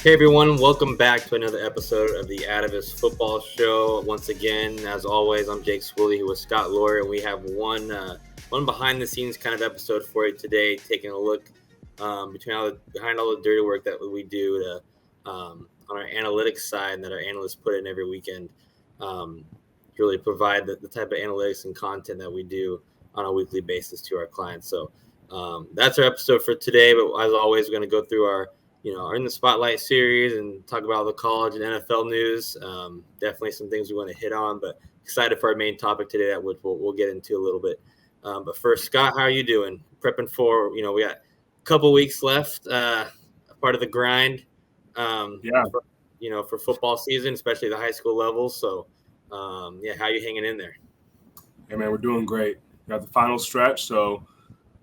Hey everyone, welcome back to another episode of the Atavus Football Show. Once again, as always, I'm Jake Swooly here with Scott Lawyer, and we have one behind the scenes kind of episode for you today, taking a look behind all the dirty work that we do on our analytics side and that our analysts put in every weekend to really provide the type of analytics and content that we do on a weekly basis to our clients. So that's our episode for today. But as always, we're going to go through our in the Spotlight series and talk about all the college and NFL news. Definitely some things we want to hit on, but excited for our main topic today that we'll get into a little bit. But first, Scott, how are you doing? Prepping for, we got a couple weeks left, part of the grind, for football season, especially the high school level. So, how are you hanging in there? Hey, man, we're doing great. We got the final stretch. So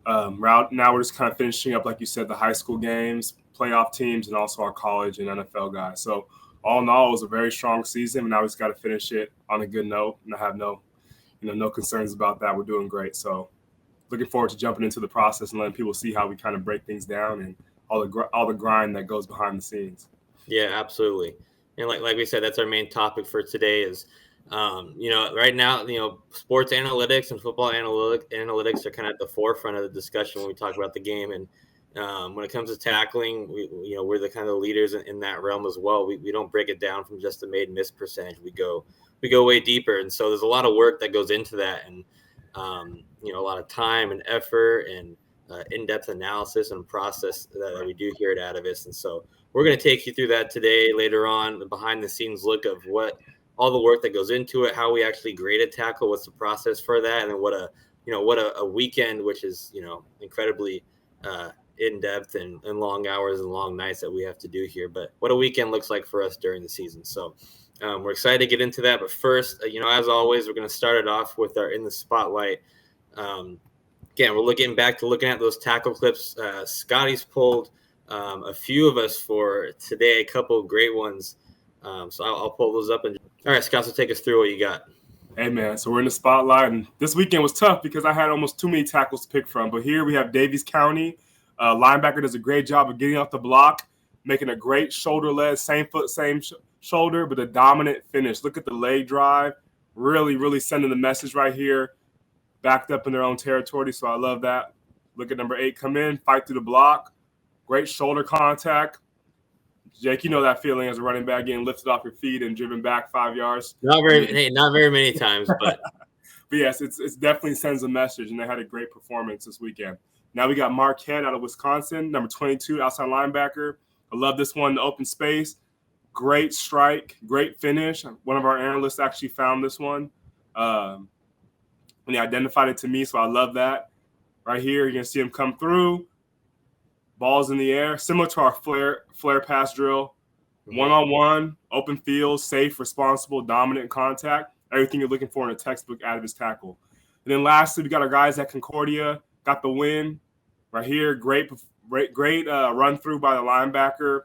now we're just kind of finishing up, like you said, the high school games, playoff teams, and also our college and NFL guys. So all in all, it was a very strong season, and now we just got to finish it on a good note. And I have no concerns about that. We're doing great. So looking forward to jumping into the process and letting people see how we kind of break things down and all the grind that goes behind the scenes. Yeah, absolutely. And like we said, that's our main topic for today is, right now, sports analytics and football analytics are kind of at the forefront of the discussion when we talk about the game. And when it comes to tackling, we're the kind of leaders in that realm as well. We don't break it down from just the made miss percentage. We go way deeper. And so there's a lot of work that goes into that, and a lot of time and effort and in-depth analysis and process that we do here at Atavus. And so we're going to take you through that today, later on, the behind-the-scenes look of what all the work that goes into it, how we actually grade a tackle, what's the process for that, and then what a weekend, which is incredibly in-depth and long hours and long nights that we have to do here, but what a weekend looks like for us during the season. So we're excited to get into that. But first, as always, we're going to start it off with our In the Spotlight. Again, we're looking at those tackle clips. Scotty's pulled a few of us for today, a couple of great ones. So I'll pull those up. All right, Scott, so take us through what you got. Hey, man, so we're in the spotlight, and this weekend was tough because I had almost too many tackles to pick from. But here we have Davies County. Linebacker does a great job of getting off the block, making a great shoulder-led, same foot, same shoulder, but a dominant finish. Look at the leg drive. Really, really sending the message right here. Backed up in their own territory, so I love that. Look at number 8 come in, fight through the block. Great shoulder contact. Jake, you know that feeling as a running back getting lifted off your feet and driven back 5 yards. Not very many times, but but yes, it's definitely sends a message, and they had a great performance this weekend. Now we got Marquette out of Wisconsin, number 22, outside linebacker. I love this one, the open space. Great strike, great finish. One of our analysts actually found this one, and he identified it to me, so I love that. Right here, you're going to see him come through. Balls in the air, similar to our flare pass drill. One-on-one, open field, safe, responsible, dominant contact. Everything you're looking for in a textbook Atavus tackle. And then lastly, we got our guys at Concordia. Got the win right here. Great run through by the linebacker.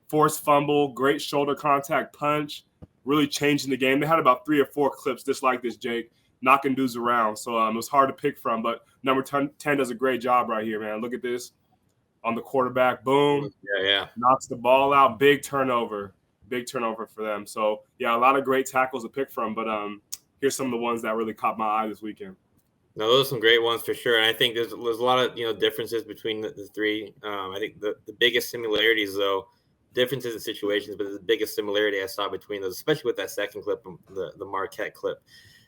Forced fumble, great shoulder contact punch. Really changing the game. They had about 3 or 4 clips just like this, Jake, knocking dudes around. So it was hard to pick from. But number 10 does a great job right here, man. Look at this. On the quarterback, boom. Yeah. Knocks the ball out. Big turnover for them. So, yeah, a lot of great tackles to pick from. But here's some of the ones that really caught my eye this weekend. No, those are some great ones for sure. And I think there's a lot of, differences between the three. I think the biggest similarities, though, differences in situations, but the biggest similarity I saw between those, especially with that second clip, the Marquette clip,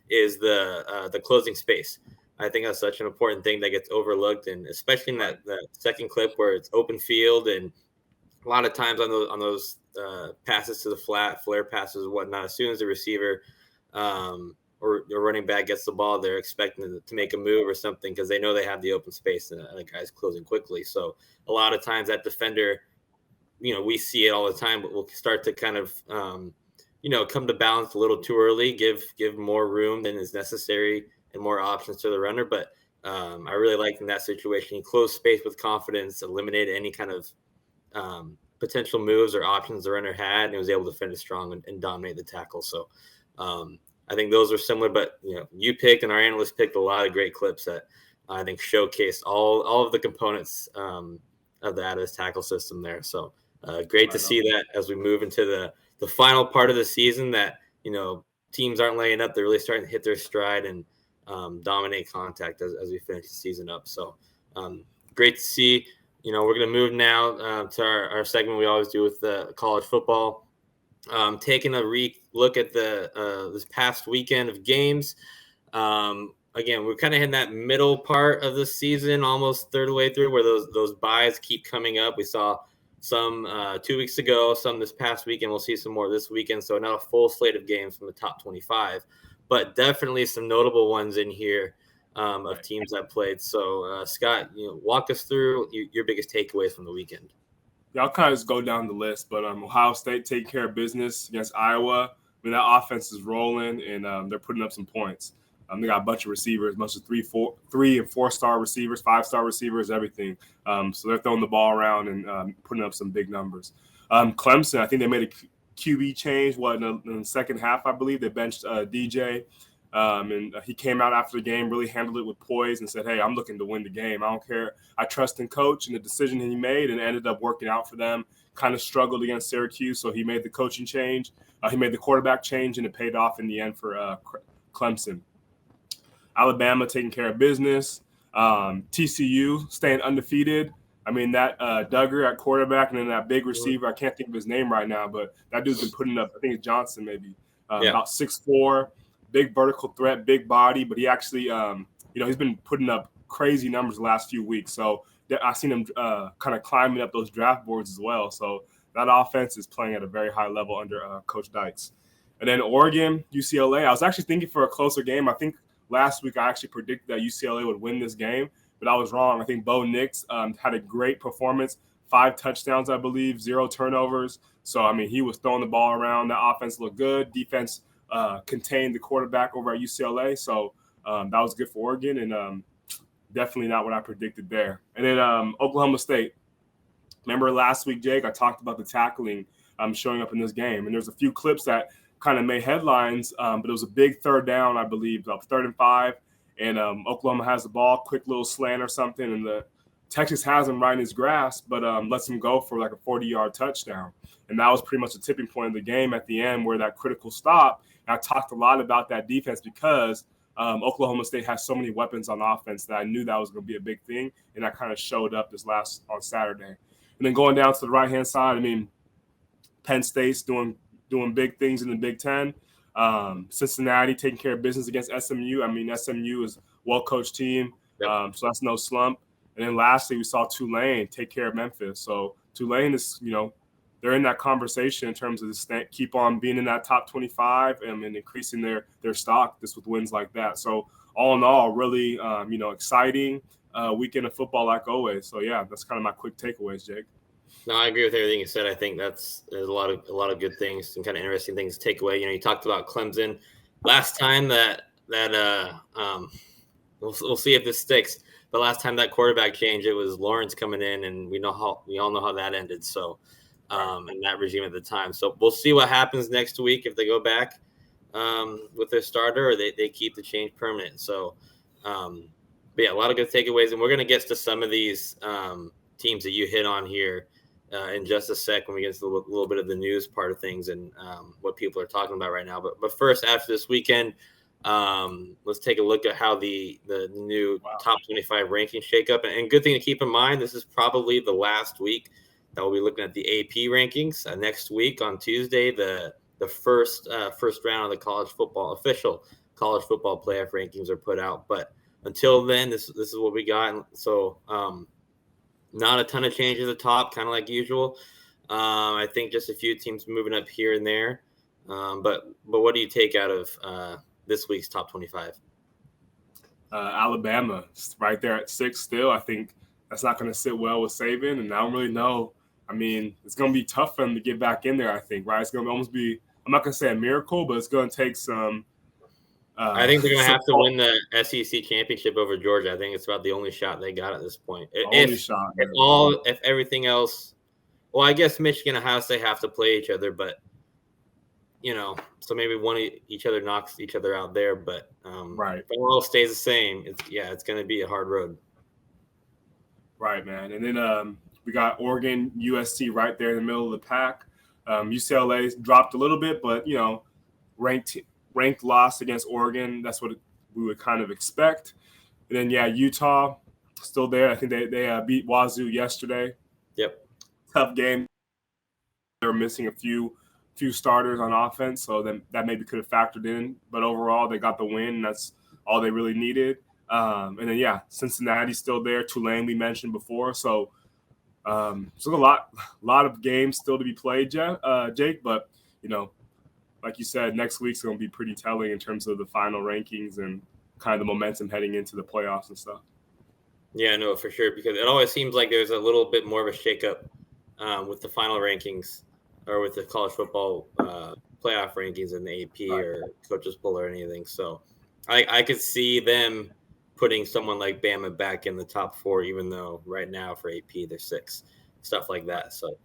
is the closing space. I think that's such an important thing that gets overlooked, and especially in that second clip where it's open field, and a lot of times on those passes to the flat, flare passes and whatnot, as soon as the receiver or the running back gets the ball, they're expecting to make a move or something because they know they have the open space and the guy's closing quickly. So a lot of times that defender, we see it all the time, but we'll start to kind of come to balance a little too early, give more room than is necessary and more options to the runner. But I really liked in that situation, he closed space with confidence, eliminated any kind of potential moves or options the runner had, and he was able to finish strong and dominate the tackle. So I think those are similar, but you picked and our analyst picked a lot of great clips that I think showcased all of the components of the Atavus Tackle System there. So Great to see that as we move into the final part of the season that, teams aren't laying up. They're really starting to hit their stride and dominate contact as we finish the season up. So great to see. We're going to move now to our segment we always do with the college football. Taking a look at this past weekend of games. Again, we're kind of in that middle part of the season, almost third way through, where those buys keep coming up. We saw some 2 weeks ago, some this past weekend. We'll see some more this weekend. So not a full slate of games from the top 25, but definitely some notable ones in here of teams that played. So Scott, walk us through your biggest takeaways from the weekend. Yeah, I'll kind of just go down the list, but Ohio State taking care of business against Iowa. I mean, that offense is rolling, and they're putting up some points. They got a bunch of receivers, a bunch of 3 and 4-star receivers, 5-star receivers, everything. So they're throwing the ball around and putting up some big numbers. Clemson, I think they made a QB change. In the second half, I believe they benched DJ. And he came out after the game, really handled it with poise and said, hey, I'm looking to win the game. I don't care. I trust in coach and the decision he made, and ended up working out for them. Kind of struggled against Syracuse, so he made the coaching change. He made the quarterback change, and it paid off in the end for Clemson. Alabama taking care of business. TCU staying undefeated. I mean, that Duggar at quarterback and then that big receiver, I can't think of his name right now, but that dude's been putting up, I think it's Johnson maybe, about 6'4", big vertical threat, big body, but he actually, he's been putting up crazy numbers the last few weeks. So I've seen him kind of climbing up those draft boards as well. So that offense is playing at a very high level under Coach Dykes. And then Oregon, UCLA. I was actually thinking for a closer game. I think last week I actually predicted that UCLA would win this game, but I was wrong. I think Bo Nix had a great performance, 5 touchdowns, I believe, 0 turnovers. So, I mean, he was throwing the ball around. The offense looked good. Defense contained the quarterback over at UCLA. So that was good for Oregon, and definitely not what I predicted there. And then Oklahoma State. Remember last week, Jake, I talked about the tackling showing up in this game. And there's a few clips that kind of made headlines, but it was a big third down, I believe, 3rd and 5. And Oklahoma has the ball, quick little slant or something, and the Texas has him right in his grasp, but lets him go for like a 40-yard touchdown. And that was pretty much the tipping point of the game at the end, where that critical stop. And I talked a lot about that defense because Oklahoma State has so many weapons on offense that I knew that was going to be a big thing, and that kind of showed up on Saturday. And then going down to the right-hand side, I mean, Penn State's doing big things in the Big Ten. Cincinnati taking care of business against SMU. I mean, SMU is a well-coached team, so that's no slump. And then lastly, we saw Tulane take care of Memphis. So Tulane is, they're in that conversation in terms of keep on being in that top 25 and increasing their stock just with wins like that. So all in all, really, exciting weekend of football like always. So yeah, that's kind of my quick takeaways, Jake. No, I agree with everything you said. I think there's a lot of good things and kind of interesting things to take away. You talked about Clemson last time that we'll see if this sticks. The last time that quarterback changed, it was Lawrence coming in, and we all know how that ended. So, in that regime at the time. So we'll see what happens next week if they go back with their starter or they keep the change permanent. So, but yeah, a lot of good takeaways, and we're gonna get to some of these teams that you hit on here in just a sec when we get to a little bit of the news part of things and what people are talking about right now. But first, after this weekend, let's take a look at how the new top 25 rankings shake up. And good thing to keep in mind, this is probably the last week that we'll be looking at the AP rankings. Next week on Tuesday, the first round of the official college football playoff rankings are put out. But until then, this is what we got. So not a ton of changes at the top, kind of like usual. I think just a few teams moving up here and there. But what do you take out of this week's top 25? Alabama, right there at 6 still. I think that's not going to sit well with Saban, and I don't really know. I mean, it's going to be tough for them to get back in there, I think, right? It's going to almost be, I'm not going to say a miracle, but it's going to take some I think they're going to have to win the SEC championship over Georgia. I think it's about the only shot they got at this point. If everything else, well, I guess Michigan and Ohio State have to play each other, but so maybe each other knocks each other out there, but right. If it all stays the same, it's going to be a hard road. Right, man. And then We got Oregon, USC right there in the middle of the pack. UCLA dropped a little bit, but, ranked loss against Oregon. That's what we would kind of expect. And then, Utah still there. I think they beat Wazoo yesterday. Yep. Tough game. They were missing a few starters on offense, so then that maybe could have factored in. But overall, they got the win, and that's all they really needed. And then, Cincinnati's still there. Tulane we mentioned before. So a lot of games still to be played, Jake. But, like you said, next week's going to be pretty telling in terms of the final rankings and kind of the momentum heading into the playoffs and stuff. Yeah, no, for sure, because it always seems like there's a little bit more of a shakeup with the final rankings or with the college football playoff rankings in the AP or Coaches Poll or anything. So I could see them putting someone like Bama back in the top 4, even though right now for AP they're 6, stuff like that. So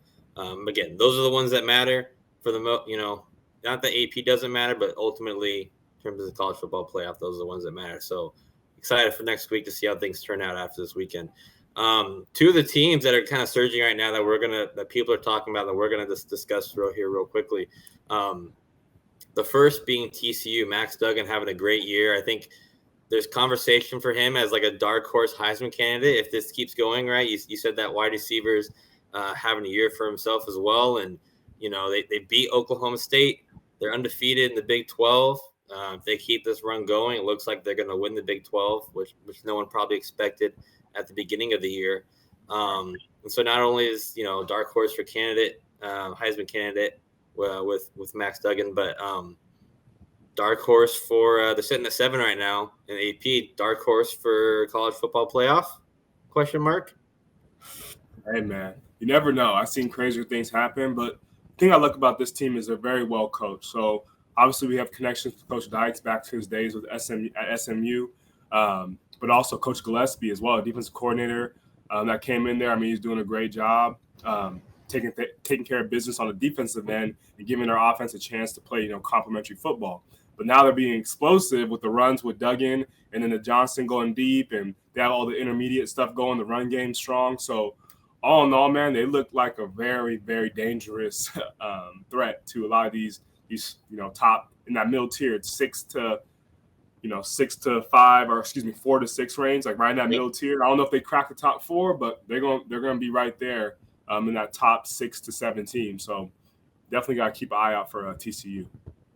again, those are the ones that matter for the not that AP doesn't matter, but ultimately in terms of the college football playoff, those are the ones that matter. So excited for next week to see how things turn out after this weekend. 2 of the teams that are kind of surging right now that people are talking about that we're gonna discuss real quickly. The first being TCU, Max Duggan having a great year. I think there's conversation for him as like a dark horse Heisman candidate if this keeps going, right? You said that wide receivers having a year for himself as well, and they beat Oklahoma State. They're undefeated in the Big 12. If they keep this run going, it looks like they're going to win the Big 12, which no one probably expected at the beginning of the year. And so not only is dark horse for Heisman candidate with Max Duggan, but dark horse for they're sitting at 7 right now in AP. Dark horse for college football playoff? Question mark. Hey man, you never know. I've seen crazier things happen, but the thing I like about this team is they're very well coached. So obviously we have connections to Coach Dykes back to his days with SMU, but also Coach Gillespie as well, a defensive coordinator that came in there. I mean, he's doing a great job taking care of business on the defensive end and giving their offense a chance to play, complementary football. But now they're being explosive with the runs with Duggan and then the Johnson going deep, and they have all the intermediate stuff going. The run game strong. So all in all, man, they look like a very, very dangerous threat to a lot of these top in that middle tier. It's 6 to 5, or 4 to 6 range, like right in that middle tier. I don't know if they crack the top 4, but they're gonna be right there in that top 6 to 7 team. So definitely got to keep an eye out for TCU.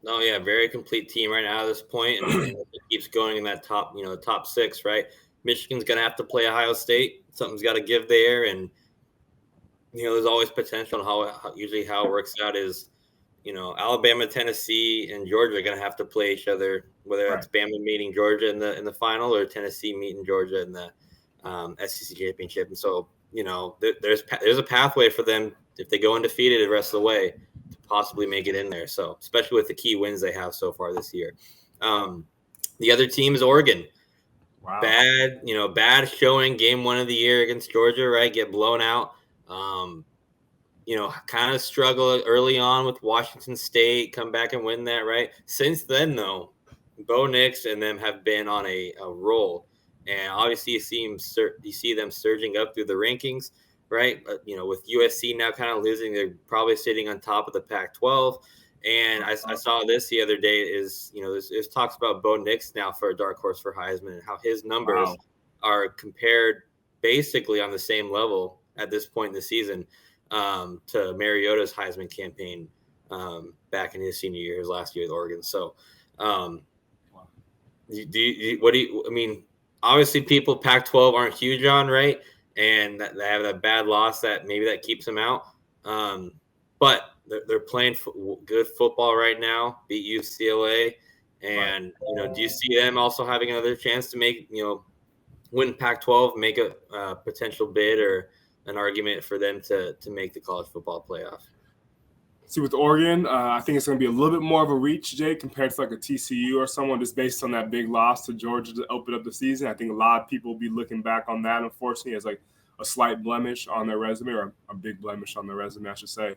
No, yeah, very complete team right now at this point, and it keeps going in that top, top 6, right? Michigan's gonna have to play Ohio State. Something's got to give there, and there's always potential. And how it works out is, Alabama, Tennessee, and Georgia are gonna have to play each other, whether that's Bama meeting Georgia in the final or Tennessee meeting Georgia in the SEC championship. And so, there's a pathway for them if they go undefeated the rest of the way to possibly make it in there. So, especially with the key wins they have so far this year. The other team is Oregon. Wow. Bad showing game 1 of the year against Georgia, right? Get blown out. Kind of struggle early on with Washington State, come back and win that, right? Since then, though, Bo Nix and them have been on a roll. And obviously you see them surging up through the rankings, right? But, with USC now kind of losing, they're probably sitting on top of the Pac-12. And I saw this the other day is, there's talks about Bo Nix now for a dark horse for Heisman and how his numbers are compared basically on the same level at this point in the season to Mariota's Heisman campaign back in his senior year, his last year with Oregon. So obviously people Pac-12 aren't huge on, right? And they have that bad loss that maybe that keeps them out. But they're playing good football right now, beat UCLA. And, do you see them also having another chance to make, win Pac-12, make a potential bid or an argument for them to make the college football playoff? See, with Oregon, I think it's going to be a little bit more of a reach, Jake, compared to like a TCU or someone just based on that big loss to Georgia to open up the season. I think a lot of people will be looking back on that, unfortunately, as like a slight blemish on their resume, or a big blemish on their resume, I should say.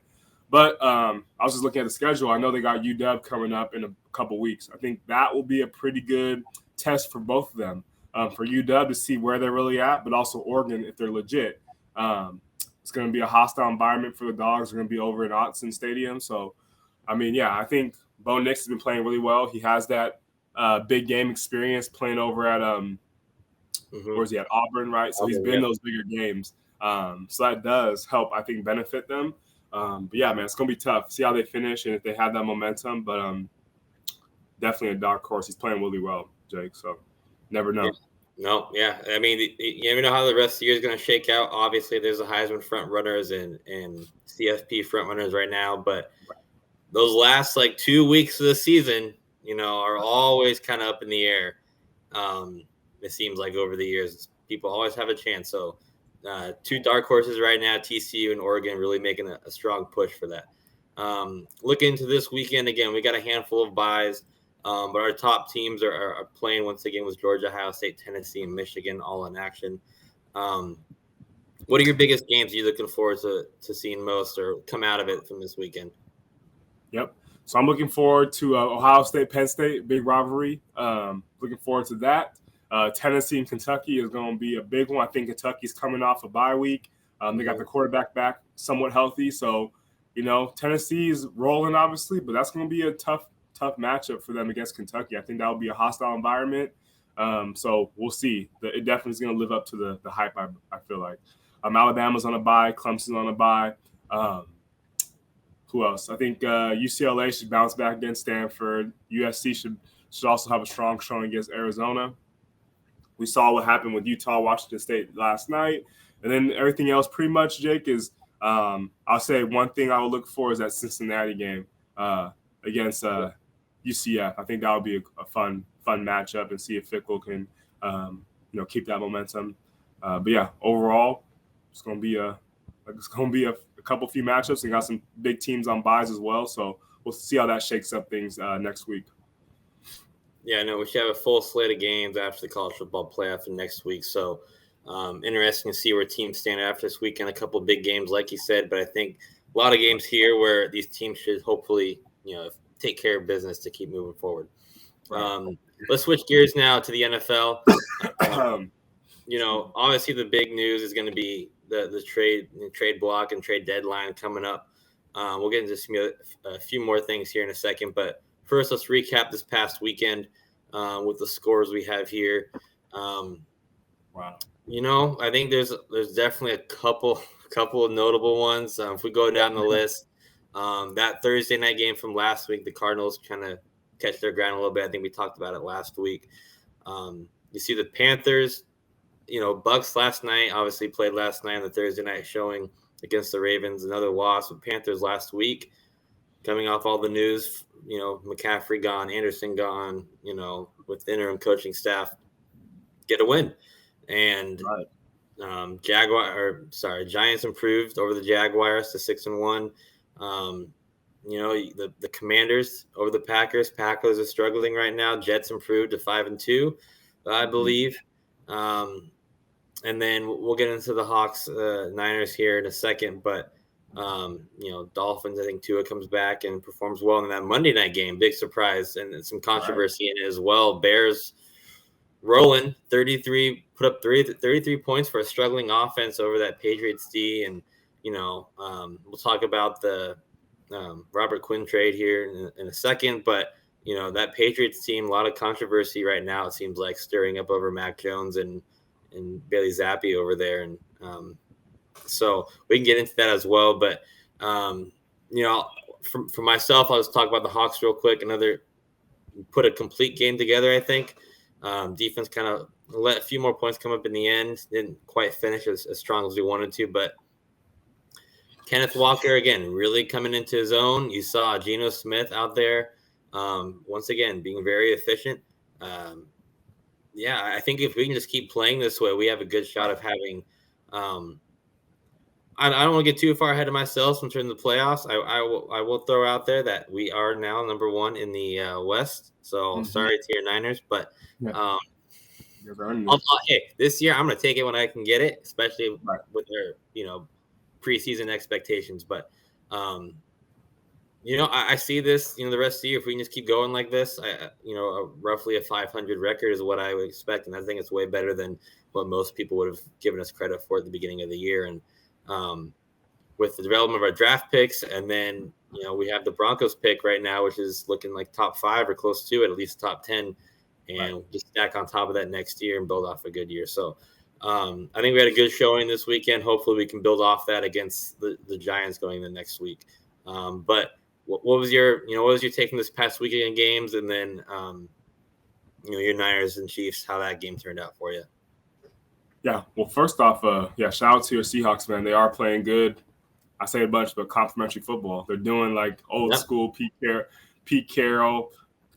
But I was just looking at the schedule. I know they got UW coming up in a couple weeks. I think that will be a pretty good test for both of them, for UW to see where they're really at, but also Oregon if they're legit. It's going to be a hostile environment for the Dogs. They're going to be over at Autzen Stadium. So, I mean, yeah, I think Bo Nix has been playing really well. He has that big game experience playing over at where's he at? Auburn, right? So he's been in those bigger games. So that does help, I think, benefit them. But yeah, man, it's going to be tough. See how they finish and if they have that momentum. But definitely a dark horse. He's playing really well, Jake. So never know. Yeah. No, yeah. I mean, you never know how the rest of the year is going to shake out. Obviously, there's the Heisman front runners and CFP front runners right now. But those last, 2 weeks of the season, are always kind of up in the air. It seems like over the years, people always have a chance. So 2 dark horses right now, TCU and Oregon, really making a strong push for that. Looking into this weekend, again, we got a handful of buys. But our top teams are playing once again with Georgia, Ohio State, Tennessee, and Michigan all in action. What are your biggest games you're looking forward to seeing most or come out of it from this weekend? Yep. So I'm looking forward to Ohio State, Penn State, big rivalry. Looking forward to that. Tennessee and Kentucky is going to be a big one. I think Kentucky's coming off a bye week. They got the quarterback back somewhat healthy. So, Tennessee's rolling, obviously, but that's going to be a tough matchup for them against Kentucky. I think that will be a hostile environment. So we'll see. It definitely is going to live up to the hype, I feel like. Alabama's on a bye. Clemson's on a bye. Who else? I think UCLA should bounce back against Stanford. USC should also have a strong showing against Arizona. We saw what happened with Utah, Washington State last night. And then everything else pretty much, Jake, is I'll say one thing I will look for is that Cincinnati game against UCF. I think that would be a fun matchup and see if Fickle can, keep that momentum. But yeah, overall, it's going to be a few matchups and got some big teams on buys as well. So we'll see how that shakes up things next week. Yeah, no, we should have a full slate of games after the college football playoff next week. So interesting to see where teams stand after this weekend. A couple of big games, like you said, but I think a lot of games here where these teams should hopefully, take care of business to keep moving forward. Let's switch gears now to the NFL. Obviously the big news is going to be the trade block and trade deadline coming up. We'll get into a few more things here in a second, but first let's recap this past weekend with the scores we have here. Wow. I think there's definitely a couple of notable ones. If we go down the list, that Thursday night game from last week, the Cardinals trying to catch their ground a little bit. I think we talked about it last week. You see the Panthers, Bucks last night, obviously played last night on the Thursday night showing against the Ravens, another loss with Panthers last week, coming off all the news, McCaffrey gone, Anderson gone, with the interim coaching staff, get a win. And Giants improved over the Jaguars to 6-1. The Commanders over the Packers. Packers are struggling right now. Jets improved to 5-2, I believe. And then we'll get into the Hawks, Niners here in a second. But, Dolphins, I think Tua comes back and performs well in that Monday night game. Big surprise and some controversy in it as well. Bears rolling 33 points for a struggling offense over that Patriots D. And, we'll talk about the Robert Quinn trade here in a second. But, that Patriots team, a lot of controversy right now, it seems like, stirring up over Mac Jones and Bailey Zappi over there. And so we can get into that as well. But, for myself, I'll just talk about the Hawks real quick. Put a complete game together, I think. Defense kind of let a few more points come up in the end. Didn't quite finish as strong as we wanted to. But Kenneth Walker, again, really coming into his own. You saw Geno Smith out there, once again, being very efficient. I think if we can just keep playing this way, we have a good shot of having I don't want to get too far ahead of myself in terms of the playoffs. I will throw out there that we are now number one in the West. So sorry to your Niners, but hey, this year I'm going to take it when I can get it, especially with their preseason expectations. But I see this the rest of the year if we can just keep going like this. Roughly a 500 record is what I would expect, and I think it's way better than what most people would have given us credit for at the beginning of the year. And with the development of our draft picks, and then we have the Broncos pick right now, which is looking like top 5 or close to it, at least top 10, and just stack on top of that next year and build off a good year. So I think we had a good showing this weekend. Hopefully we can build off that against the Giants going the next week. But what was your take from this past weekend games, and then your Niners and Chiefs, how that game turned out for you? Yeah, well, first off, shout out to your Seahawks, man. They are playing good. I say a bunch, but complimentary football. They're doing like old school Pete Carroll,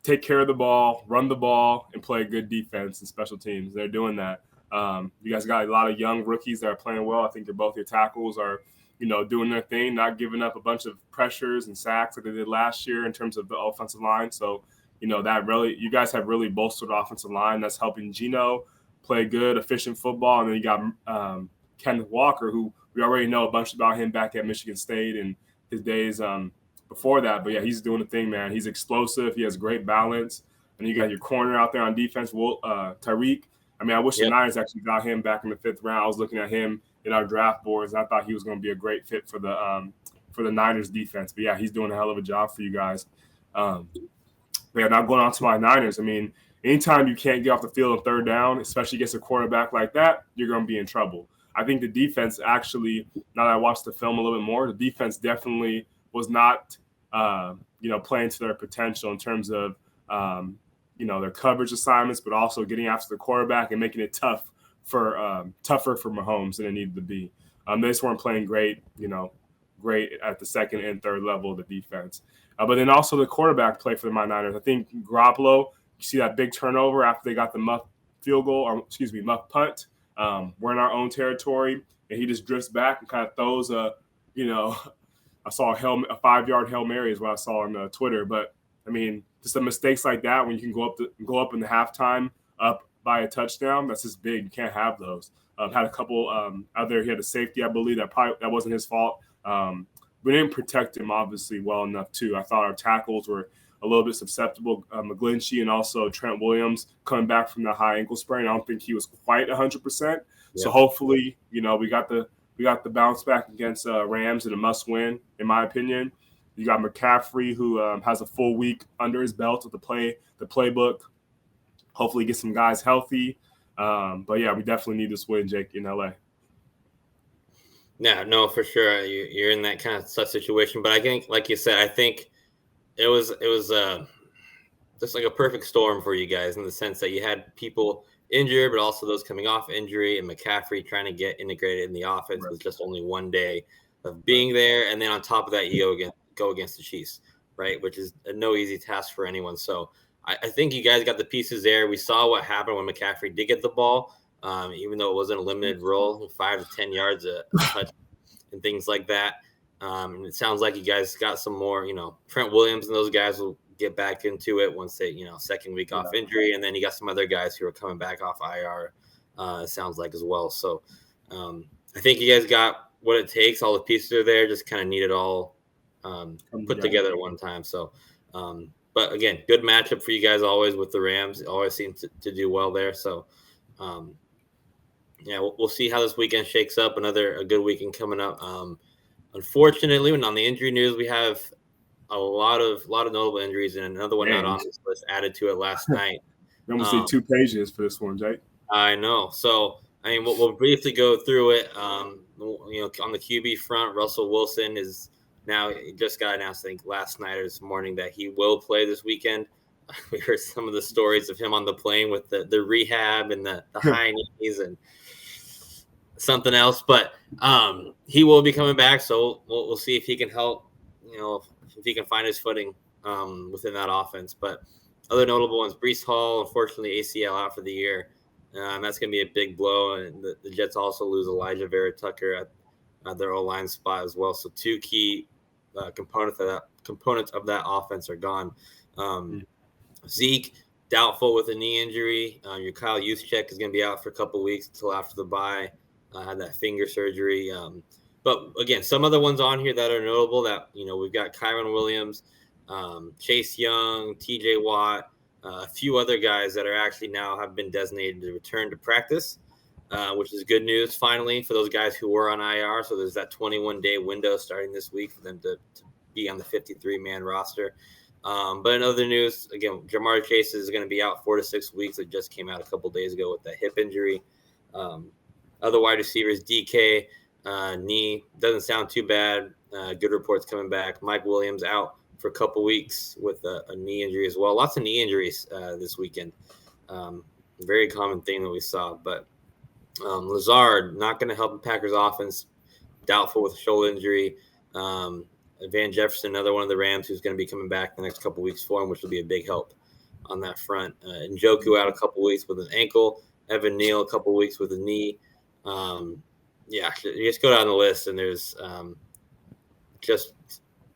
take care of the ball, run the ball, and play good defense and special teams. They're doing that. You guys got a lot of young rookies that are playing well. I think both your tackles are, doing their thing, not giving up a bunch of pressures and sacks like they did last year in terms of the offensive line. So, that really, you guys have really bolstered the offensive line. That's helping Geno play good, efficient football. And then you got Kenneth Walker, who we already know a bunch about him back at Michigan State and his days before that. But, yeah, he's doing the thing, man. He's explosive. He has great balance. And you got your corner out there on defense, Tyreek. I mean, I wish the Niners actually got him back in the 5th round. I was looking at him in our draft boards, and I thought he was going to be a great fit for the Niners defense. But, yeah, he's doing a hell of a job for you guys. But, yeah, now going on to my Niners, I mean, anytime you can't get off the field on 3rd down, especially against a quarterback like that, you're going to be in trouble. I think the defense actually, now that I watched the film a little bit more, the defense definitely was not, playing to their potential in terms of, their coverage assignments, but also getting after the quarterback and making it tougher for Mahomes than it needed to be. They just weren't playing great at the 2nd and 3rd level of the defense. But then also the quarterback play for the Niners. I think Garoppolo, you see that big turnover after they got the muff punt. We're in our own territory, and he just drifts back and kind of throws I saw a 5-yard Hail Mary is what I saw on Twitter. But I mean, just the mistakes like that when you can go up in the halftime up by a touchdown, that's just big. You can't have those. Had a couple out there. He had a safety, I believe, that wasn't his fault. We didn't protect him obviously well enough too. I thought our tackles were a little bit susceptible. McGlinchey and also Trent Williams coming back from the high ankle sprain. I don't think he was quite 100%. Yeah. So hopefully, we got the bounce back against Rams in a must win, in my opinion. You got McCaffrey, who has a full week under his belt with the playbook. Hopefully get some guys healthy. But yeah, we definitely need this win, Jake, in LA. Yeah, no, for sure. You're in that kind of tough situation. But I think, like you said, I think it was just like a perfect storm for you guys in the sense that you had people injured, but also those coming off injury, and McCaffrey trying to get integrated in the offense with just only one day of being there. And then on top of that, you go against the Chiefs, right, which is no easy task for anyone. So I think you guys got the pieces there. We saw what happened when McCaffrey did get the ball, even though it wasn't a limited role, 5 to 10 yards a touch and things like that. And it sounds like you guys got some more, Trent Williams and those guys will get back into it once they, 2nd week off injury. And then you got some other guys who are coming back off IR, it sounds like as well. So I think you guys got what it takes. All the pieces are there, just kind of need it all put together at one time. So, but again, good matchup for you guys always with the Rams. Always seem to do well there. So, we'll see how this weekend shakes up. A good weekend coming up. Unfortunately, when on the injury news, we have a lot of notable injuries, and another one not on this list added to it last night. You almost need 2 pages for this one, Jake. I know. So, I mean, we'll briefly go through it. On the QB front, Russell Wilson is now just got announced, I think, last night or this morning that he will play this weekend. We heard some of the stories of him on the plane with the rehab and the high knees and something else, but he will be coming back. So we'll see if he can help, if he can find his footing within that offense. But other notable ones, Breece Hall, unfortunately ACL out for the year. That's going to be a big blow. And the Jets also lose Elijah Vera Tucker at their O-line spot as well. So 2 key components of that offense are gone. Zeke, doubtful with a knee injury. Your Kyle Juszczyk is going to be out for a couple of weeks until after the bye. Had that finger surgery. But again, some other ones on here that are notable that, we've got Kyron Williams, Chase Young, TJ Watt, a few other guys that are actually now have been designated to return to practice. which is good news finally for those guys who were on IR. So there's that 21-day window starting this week for them to be on the 53-man roster. But in other news, again, Jamar Chase is going to be out 4 to 6 weeks. It just came out a couple days ago with that hip injury. Other wide receivers, DK, knee, doesn't sound too bad. Good reports coming back. Mike Williams out for a couple weeks with a knee injury as well. Lots of knee injuries this weekend. Very common thing that we saw. But Lazard, not going to help the Packers offense. Doubtful with a shoulder injury. Van Jefferson, another one of the Rams who's going to be coming back the next couple weeks for him, which will be a big help on that front. Njoku out a couple weeks with an ankle. Evan Neal a couple weeks with a knee. You just go down the list, and there's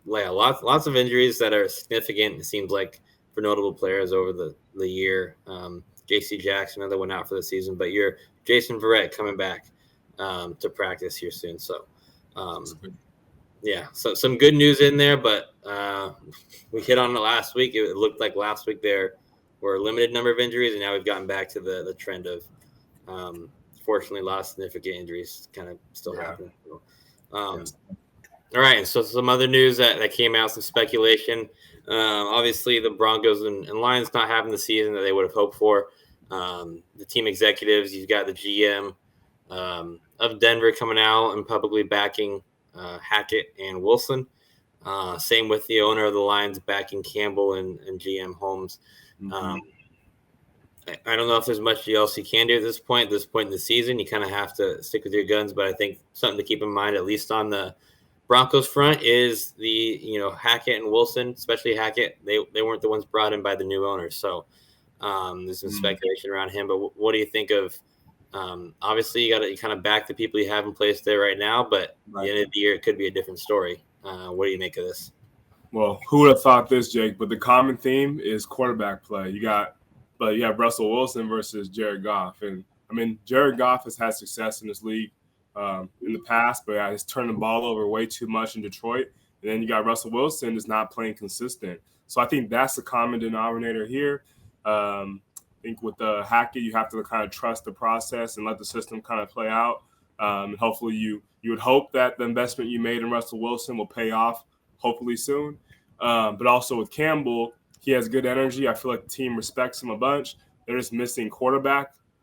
lots of injuries that are significant, it seems like, for notable players over the year. J.C. Jackson, another one out for the season. But you're Jason Verrett coming back to practice here soon. So, so some good news in there. But we hit on it last week. It looked like last week there were a limited number of injuries, and now we've gotten back to the trend of fortunately a lot of significant injuries kind of still happening. So, all right, so some other news that came out, some speculation. Obviously, the Broncos and Lions not having the season that they would have hoped for. The team executives, you've got the GM of Denver coming out and publicly backing Hackett and Wilson. Same with the owner of the Lions backing Campbell and GM Holmes. I don't know if there's much else you can do at this point in the season. You kind of have to stick with your guns, but I think something to keep in mind, at least on the Broncos front, is the Hackett and Wilson, especially Hackett. They weren't the ones brought in by the new owners, so there's some speculation around him. But what do you think of? Obviously, you kind of back the people you have in place there right now, but at the end of the year, it could be a different story. What do you make of this? Well, who would have thought this, Jake? But the common theme is quarterback play. You have Russell Wilson versus Jared Goff, and I mean Jared Goff has had success in this league in the past, but he's turned the ball over way too much in Detroit. And then you got Russell Wilson is not playing consistent. So I think that's the common denominator here. I think with the Hackett, you have to kind of trust the process and let the system kind of play out. And hopefully you would hope that the investment you made in Russell Wilson will pay off hopefully soon. But also with Campbell, he has good energy. I feel like the team respects him a bunch. They're just missing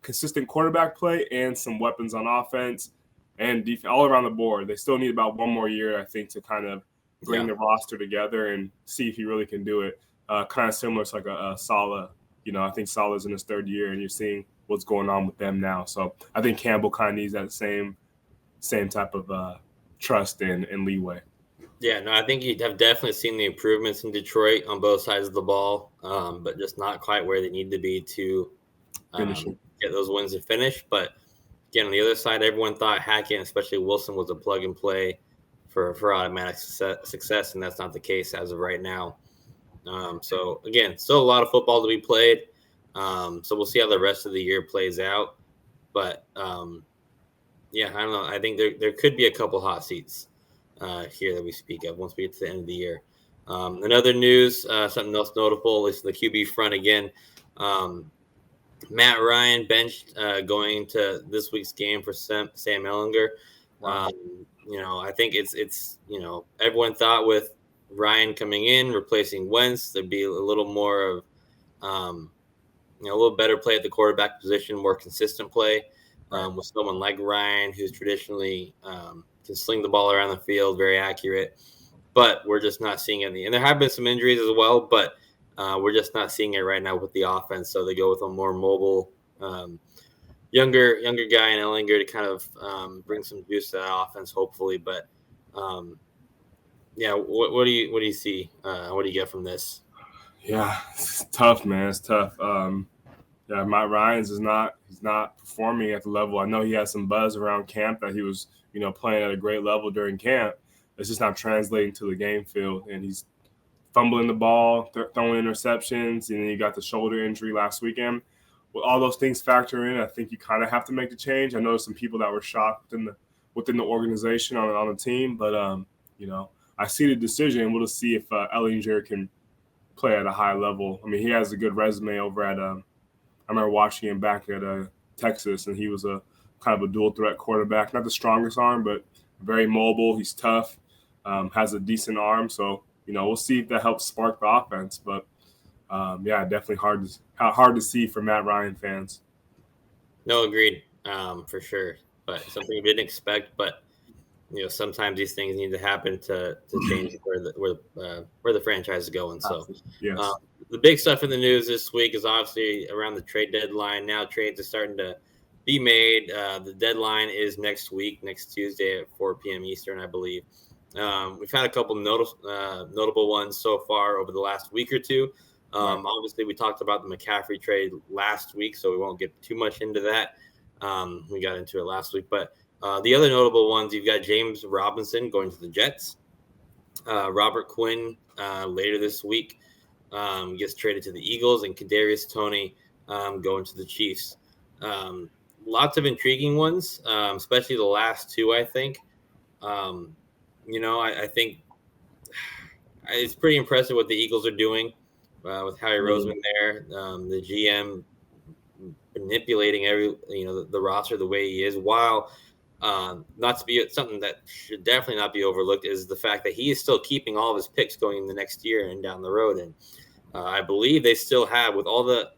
consistent quarterback play and some weapons on offense and defense all around the board. They still need about one more year, I think, to kind of bring the roster together and see if he really can do it. Kind of similar to like a Saleh. I think Saleh's in his third year, and you're seeing what's going on with them now. So I think Campbell kind of needs that same type of trust and leeway. Yeah, no, I think you have definitely seen the improvements in Detroit on both sides of the ball, but just not quite where they need to be to get those wins and finish. But again, on the other side, everyone thought Hackett, especially Wilson, was a plug and play for automatic success, and that's not the case as of right now. So again, still a lot of football to be played. So we'll see how the rest of the year plays out. But I don't know. I think there could be a couple hot seats here that we speak of once we get to the end of the year. Another news, something else notable is the QB front again. Matt Ryan benched going into this week's game for Sam Ehlinger. Wow. I think it's everyone thought with Ryan coming in, replacing Wentz, there'd be a little more of a little better play at the quarterback position, more consistent play with someone like Ryan, who's traditionally can sling the ball around the field, very accurate. But we're just not seeing it. And there have been some injuries as well, but we're just not seeing it right now with the offense. So they go with a more mobile, younger guy in Ehlinger to kind of bring some juice to that offense, hopefully. But what do you see? What do you get from this? Yeah, it's tough, man. It's tough. Matt Ryan's he's not performing at the level. I know he had some buzz around camp that he was, playing at a great level during camp. It's just not translating to the game field, and he's fumbling the ball, throwing interceptions, and then you got the shoulder injury last weekend. With all those things factor in, I think you kind of have to make the change. I know some people that were shocked within the organization on the team, but I see the decision. We'll just see if Ehlinger can play at a high level. I mean, he has a good resume over at I remember watching him back at Texas, and he was a kind of a dual threat quarterback. Not the strongest arm, but very mobile. He's tough, has a decent arm. So, we'll see if that helps spark the offense. But, definitely hard to see for Matt Ryan fans. No, agreed, for sure. But something we didn't expect. But sometimes these things need to happen to change where the franchise is going. So, yes. The big stuff in the news this week is obviously around the trade deadline. Now trades are starting to be made. The deadline is next week, next Tuesday at 4 p.m. Eastern, I believe. We've had a couple notable ones so far over the last week or two. Obviously, we talked about the McCaffrey trade last week, so we won't get too much into that. We got into it last week. But the other notable ones, you've got James Robinson going to the Jets. Robert Quinn later this week gets traded to the Eagles, and Kadarius Toney going to the Chiefs. Lots of intriguing ones, especially the last two, I think. I think it's pretty impressive what the Eagles are doing with Howie Roseman there. The GM manipulating the roster the way he is, while not to be something that should definitely not be overlooked is the fact that he is still keeping all of his picks going in the next year and down the road. And I believe they still have, with all the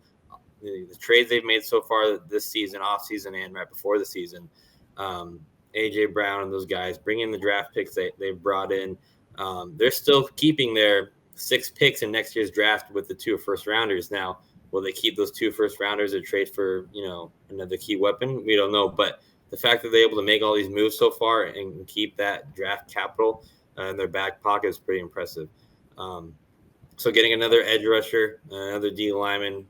trades they've made so far this season, off season and right before the season, AJ Brown and those guys, bring in the draft picks they've brought in. They're still keeping their 6 picks in next year's draft with the 2 first rounders. Now, will they keep those 2 first rounders or trade for, another key weapon? We don't know. But the fact that they're able to make all these moves so far and keep that draft capital in their back pocket is pretty impressive. So getting another edge rusher, another D lineman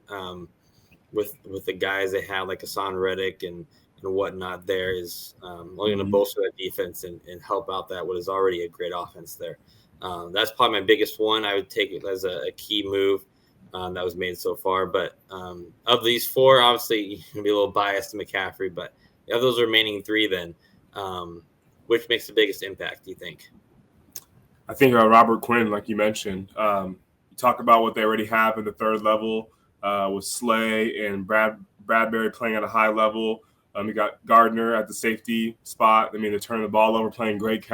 with the guys they have like Hassan Reddick and whatnot there is only going to bolster that defense and help out that what is already a great offense there. That's probably my biggest one. I would take it as a key move that was made so far. But of these 4, obviously, you're going to be a little biased to McCaffrey. But of those remaining 3 then, which makes the biggest impact, do you think? I think Robert Quinn, like you mentioned, you talk about what they already have in the third level with Slay and Bradbury playing at a high level. You got Gardner at the safety spot. I mean, they're turning the ball over, playing great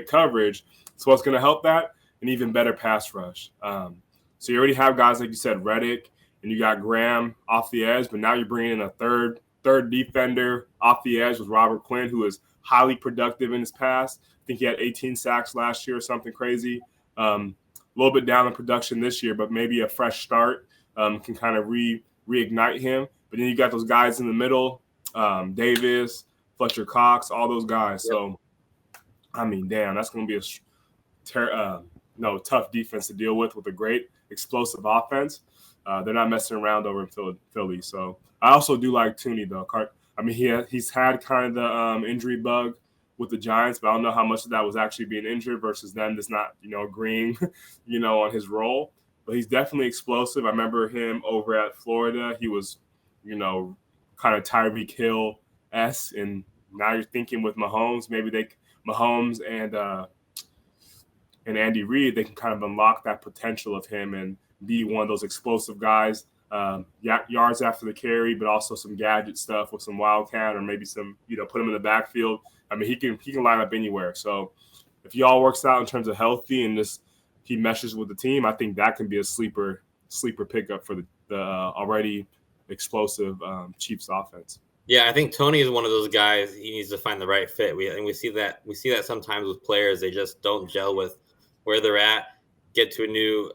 coverage. So what's going to help that? An even better pass rush. So you already have guys, like you said, Reddick, and you got Graham off the edge, but now you're bringing in a third defender off the edge with Robert Quinn, who is highly productive in his past. I think he had 18 sacks last year or something crazy. A little bit down in production this year, but maybe a fresh start can kind of reignite him. But then you got those guys in the middle, Davis, Fletcher Cox, all those guys. Yep. So, I mean, damn, that's going to be a tough defense to deal with a great explosive offense. They're not messing around over in Philly. So I also do like Toney, though. I mean, he's had kind of the injury bug with the Giants, but I don't know how much of that was actually being injured versus them just not, agreeing, on his role. But he's definitely explosive. I remember him over at Florida. He was, kind of Tyreek Hill-esque. And now you're thinking with Mahomes, maybe Mahomes and Andy Reid, they can kind of unlock that potential of him and be one of those explosive guys, yards after the carry, but also some gadget stuff with some wildcat or maybe some, put him in the backfield. I mean, he can line up anywhere. So if he all works out in terms of healthy and he meshes with the team, I think that can be a sleeper pickup for the already explosive Chiefs offense. Yeah, I think Toney is one of those guys. He needs to find the right fit. We see that sometimes with players, they just don't gel with where they're at, get to a new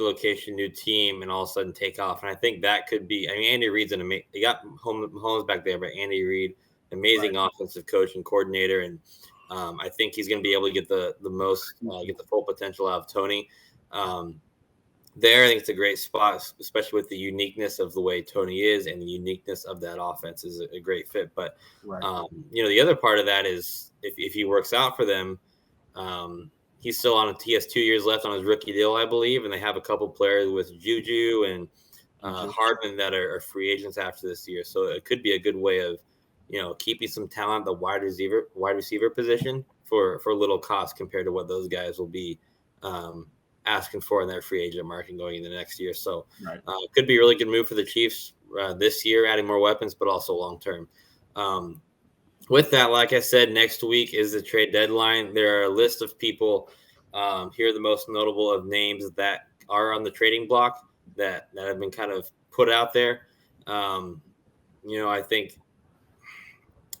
location, new team, and all of a sudden take off. And I think that could be. I mean, Andy Reid's they got Mahomes back there, but Andy Reid, amazing offensive coach and coordinator, and I think he's going to be able to get the full potential out of Toney. There, I think it's a great spot, especially with the uniqueness of the way Toney is and the uniqueness of that offense is a great fit. But, the other part of that is if he works out for them, he has 2 years left on his rookie deal, I believe, and they have a couple players with Juju and Hardman that are free agents after this year. So it could be a good way of, keeping some talent at the wide receiver position for little cost compared to what those guys will be asking for in their free agent market going into next year. So it could be a really good move for the Chiefs this year, adding more weapons, but also long term. with that, like I said, next week is the trade deadline. There are a list of people. Here are the most notable of names that are on the trading block that have been kind of put out there. I think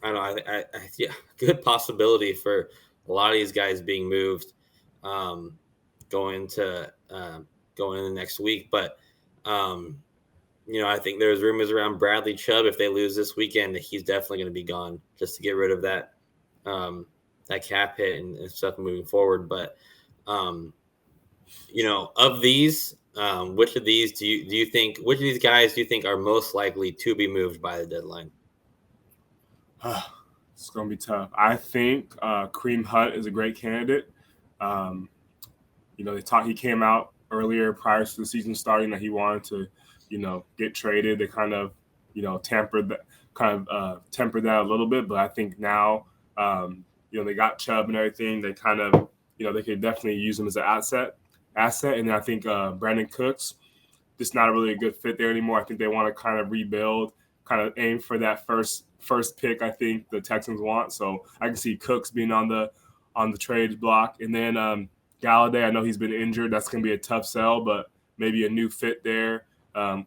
I don't know. Yeah, good possibility for a lot of these guys being moved going into going into next week. But I think there's rumors around Bradley Chubb. If they lose this weekend, that he's definitely going to be gone just to get rid of that that cap hit and stuff moving forward. But of these, which of these do you think? Which of these guys do you think are most likely to be moved by the deadline? It's going to be tough. I think Kareem Hunt is a great candidate. He came out earlier prior to the season starting that he wanted to, get traded. They kind of, tempered that a little bit. But I think now, they got Chubb and everything. They kind of, they could definitely use him as an asset. And I think Brandon Cooks, just not really a good fit there anymore. I think they want to kind of rebuild, kind of aim for that first pick. I think the Texans want. So I can see Cooks being on the trade block, and then Galladay. I know he's been injured. That's going to be a tough sell, but maybe a new fit there.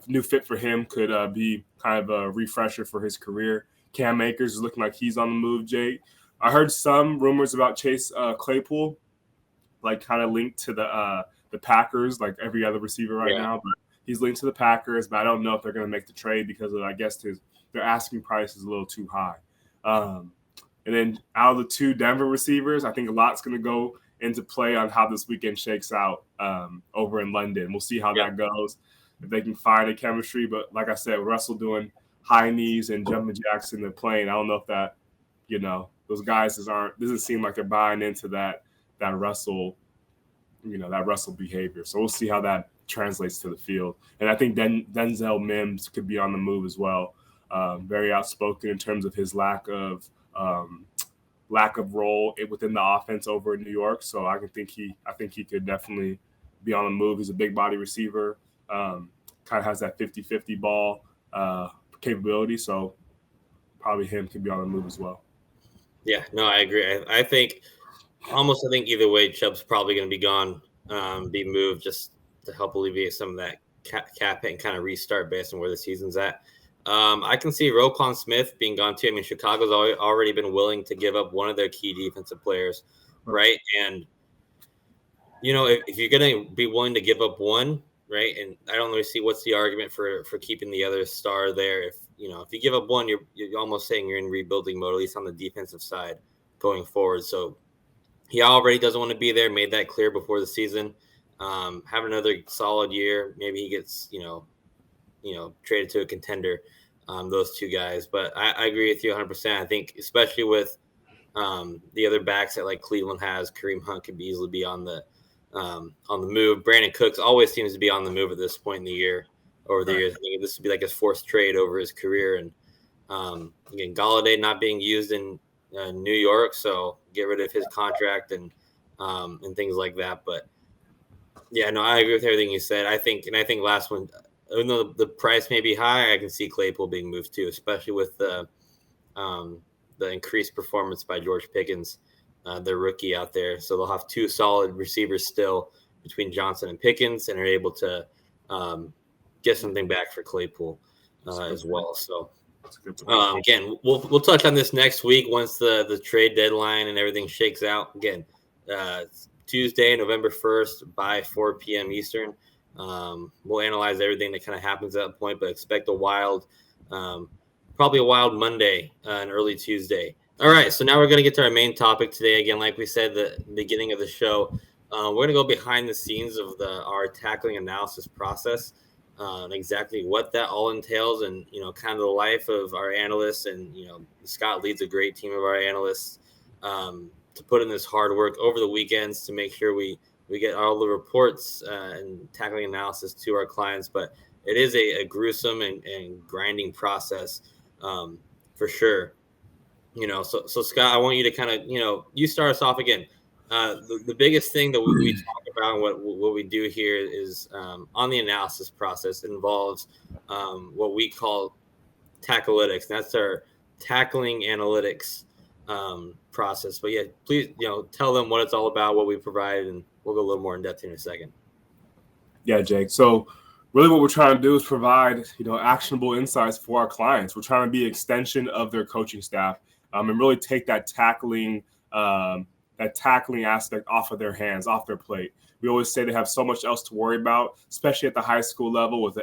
New fit for him could be kind of a refresher for his career. Cam Akers is looking like he's on the move. Jake, I heard some rumors about Chase Claypool, like kind of linked to the Packers, like every other receiver right now, but he's linked to the Packers, but I don't know if they're going to make the trade because of, I guess, their asking price is a little too high. And then out of the two Denver receivers, I think a lot's going to go into play on how this weekend shakes out over in London. We'll see how that goes, if they can find a chemistry. But like I said, Russell doing high knees and jumping jacks in the plane, I don't know if that, those guys doesn't seem like they're buying into that Russell, that Russell behavior. So we'll see how that translates to the field. And I think Denzel Mims could be on the move as well. Very outspoken in terms of his lack of role within the offense over in New York. So I think he could definitely be on the move. He's a big body receiver, kind of has that 50-50 ball capability. So probably him could be on the move as well. Yeah, no, I agree. I think either way, Chubb's probably going to be gone, be moved just to help alleviate some of that cap hit and kind of restart based on where the season's at. I can see Roquan Smith being gone too. I mean, Chicago's already been willing to give up one of their key defensive players, right? And, if you're going to be willing to give up one, right, and I don't really see what's the argument for keeping the other star there. If you give up one, you're almost saying you're in rebuilding mode, at least on the defensive side going forward. So he already doesn't want to be there, made that clear before the season. Have another solid year. Maybe he gets, traded to a contender, those two guys. But I agree with you 100%. I think especially with the other backs that like Cleveland has, Kareem Hunt could easily be on the move. Brandon Cooks always seems to be on the move at this point in the year. Over the years, I think this would be like his fourth trade over his career. And again, Galladay not being used in New York, so get rid of his contract and things like that. But yeah, no, I agree with everything you said. I think last one, even though the price may be high, I can see Claypool being moved too, especially with the increased performance by George Pickens, their rookie out there. So they'll have two solid receivers still between Johnson and Pickens, and are able to get something back for Claypool as well. So again, we'll touch on this next week once the trade deadline and everything shakes out. Again, Tuesday, November 1st by 4 p.m. Eastern. We'll analyze everything that kind of happens at that point, but expect probably a wild Monday and early Tuesday. All right, so now we're going to get to our main topic today. Again, like we said at the beginning of the show, we're going to go behind the scenes of our tackling analysis process, and exactly what that all entails, and kind of the life of our analysts. And Scott leads a great team of our analysts to put in this hard work over the weekends to make sure we get all the reports and tackling analysis to our clients. But it is a gruesome and grinding process for sure. So Scott, I want you to kind of, you start us off again. The biggest thing that we talk about and what we do here is on the analysis process, it involves what we call Tacklytics. That's our tackling analytics process. But yeah, please, tell them what it's all about, what we provide, and we'll go a little more in depth here in a second. Yeah, Jake. So really what we're trying to do is provide, actionable insights for our clients. We're trying to be an extension of their coaching staff, and really take that tackling aspect off of their hands, off their plate. We always say they have so much else to worry about, especially at the high school level with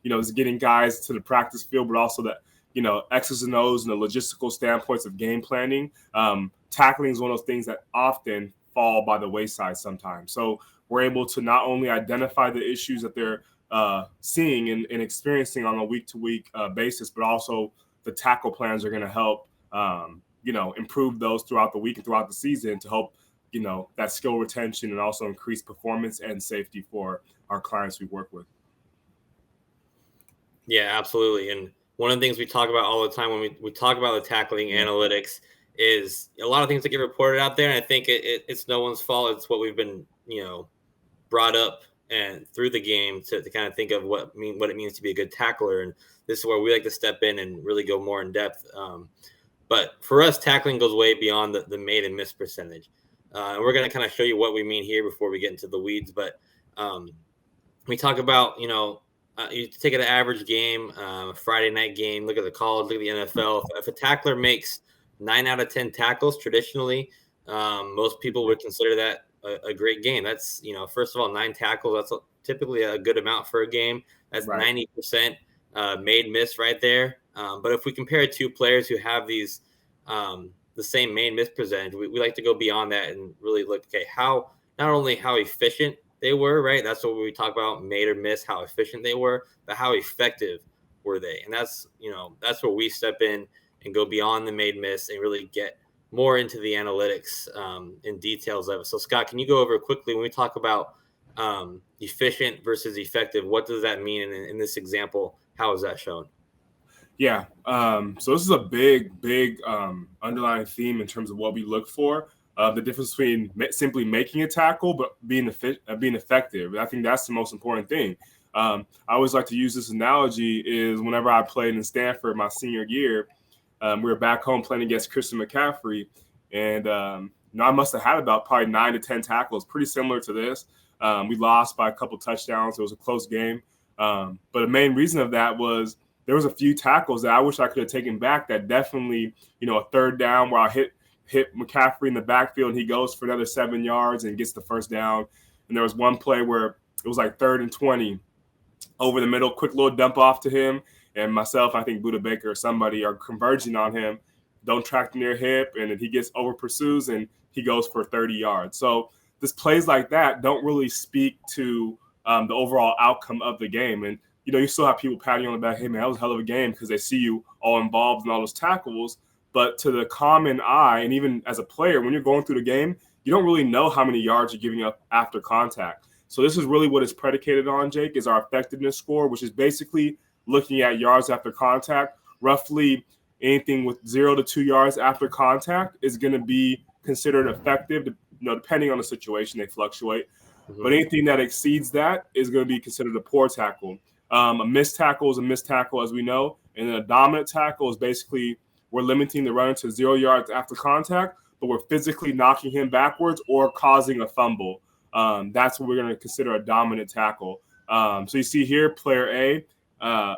is getting guys to the practice field, but also the, X's and O's and the logistical standpoints of game planning. Tackling is one of those things that often fall by the wayside sometimes. So we're able to not only identify the issues that they're seeing and experiencing on a week-to-week basis, but also the tackle plans are going to help, improve those throughout the week and throughout the season to help, that skill retention and also increase performance and safety for our clients we work with. Yeah, absolutely. And one of the things we talk about all the time when we talk about the tackling analytics is a lot of things that get reported out there. And I think it's no one's fault. It's what we've been, brought up and through the game to kind of think of what it means to be a good tackler. And this is where we like to step in and really go more in depth. But for us, tackling goes way beyond the made and miss percentage. And we're going to kind of show you what we mean here before we get into the weeds. But we talk about, you take an average game, a Friday night game, look at the college, look at the NFL. If a tackler makes 9 out of 10 tackles, traditionally, most people would consider that a great game. That's, first of all, 9 tackles. That's typically a good amount for a game. That's right. 90% made miss right there. But if we compare 2 players who have these the same made miss percentage, we like to go beyond that and really look, okay, not only how efficient they were, right? That's what we talk about, made or miss, how efficient they were, but how effective were they? And that's where we step in and go beyond the made miss and really get more into the analytics and details of it. So Scott, can you go over quickly when we talk about efficient versus effective, what does that mean in this example? How is that shown? Yeah. So this is a big underlying theme in terms of what we look for. The difference between simply making a tackle but being effective. I think that's the most important thing. I always like to use this analogy is whenever I played in Stanford my senior year, we were back home playing against Christian McCaffrey, and I must have had about probably 9 to 10 tackles, pretty similar to this. We lost by a couple touchdowns. It was a close game. But the main reason of that was there was a few tackles that I wish I could have taken back that definitely, a third down where I hit McCaffrey in the backfield and he goes for another 7 yards and gets the first down. And there was one play where it was like 3rd and 20 over the middle, quick little dump off to him. And myself, I think Buda Baker or somebody are converging on him, don't track near hip, and then he gets over pursues and he goes for 30 yards. So this plays like that don't really speak to the overall outcome of the game. And, you still have people patting you on the back, hey, man, that was a hell of a game because they see you all involved in all those tackles. But to the common eye, and even as a player, when you're going through the game, you don't really know how many yards you're giving up after contact. So this is really what it's predicated on, Jake, is our effectiveness score, which is basically looking at yards after contact. Roughly anything with 0 to 2 yards after contact is going to be considered effective, depending on the situation, they fluctuate. Mm-hmm. But anything that exceeds that is going to be considered a poor tackle. A missed tackle is a missed tackle, as we know. And then a dominant tackle is basically we're limiting the runner to 0 yards after contact, but we're physically knocking him backwards or causing a fumble. That's what we're going to consider a dominant tackle. So you see here, player A,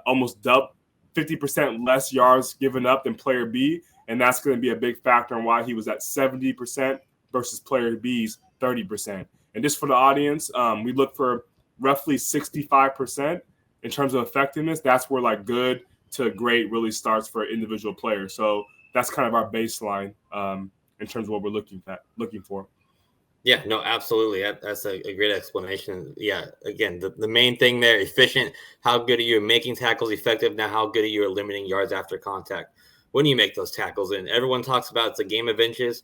almost 50% less yards given up than player B, and that's going to be a big factor in why he was at 70% versus player B's 30%. And just for the audience, we look for roughly 65% in terms of effectiveness. That's where like good to great really starts for individual players. So that's kind of our baseline in terms of what we're looking for. Yeah, no, absolutely. That's a great explanation. Yeah, again, the main thing there, efficient. How good are you at making tackles effective? Now, how good are you at limiting yards after contact when you make those tackles? And everyone talks about it's a game of inches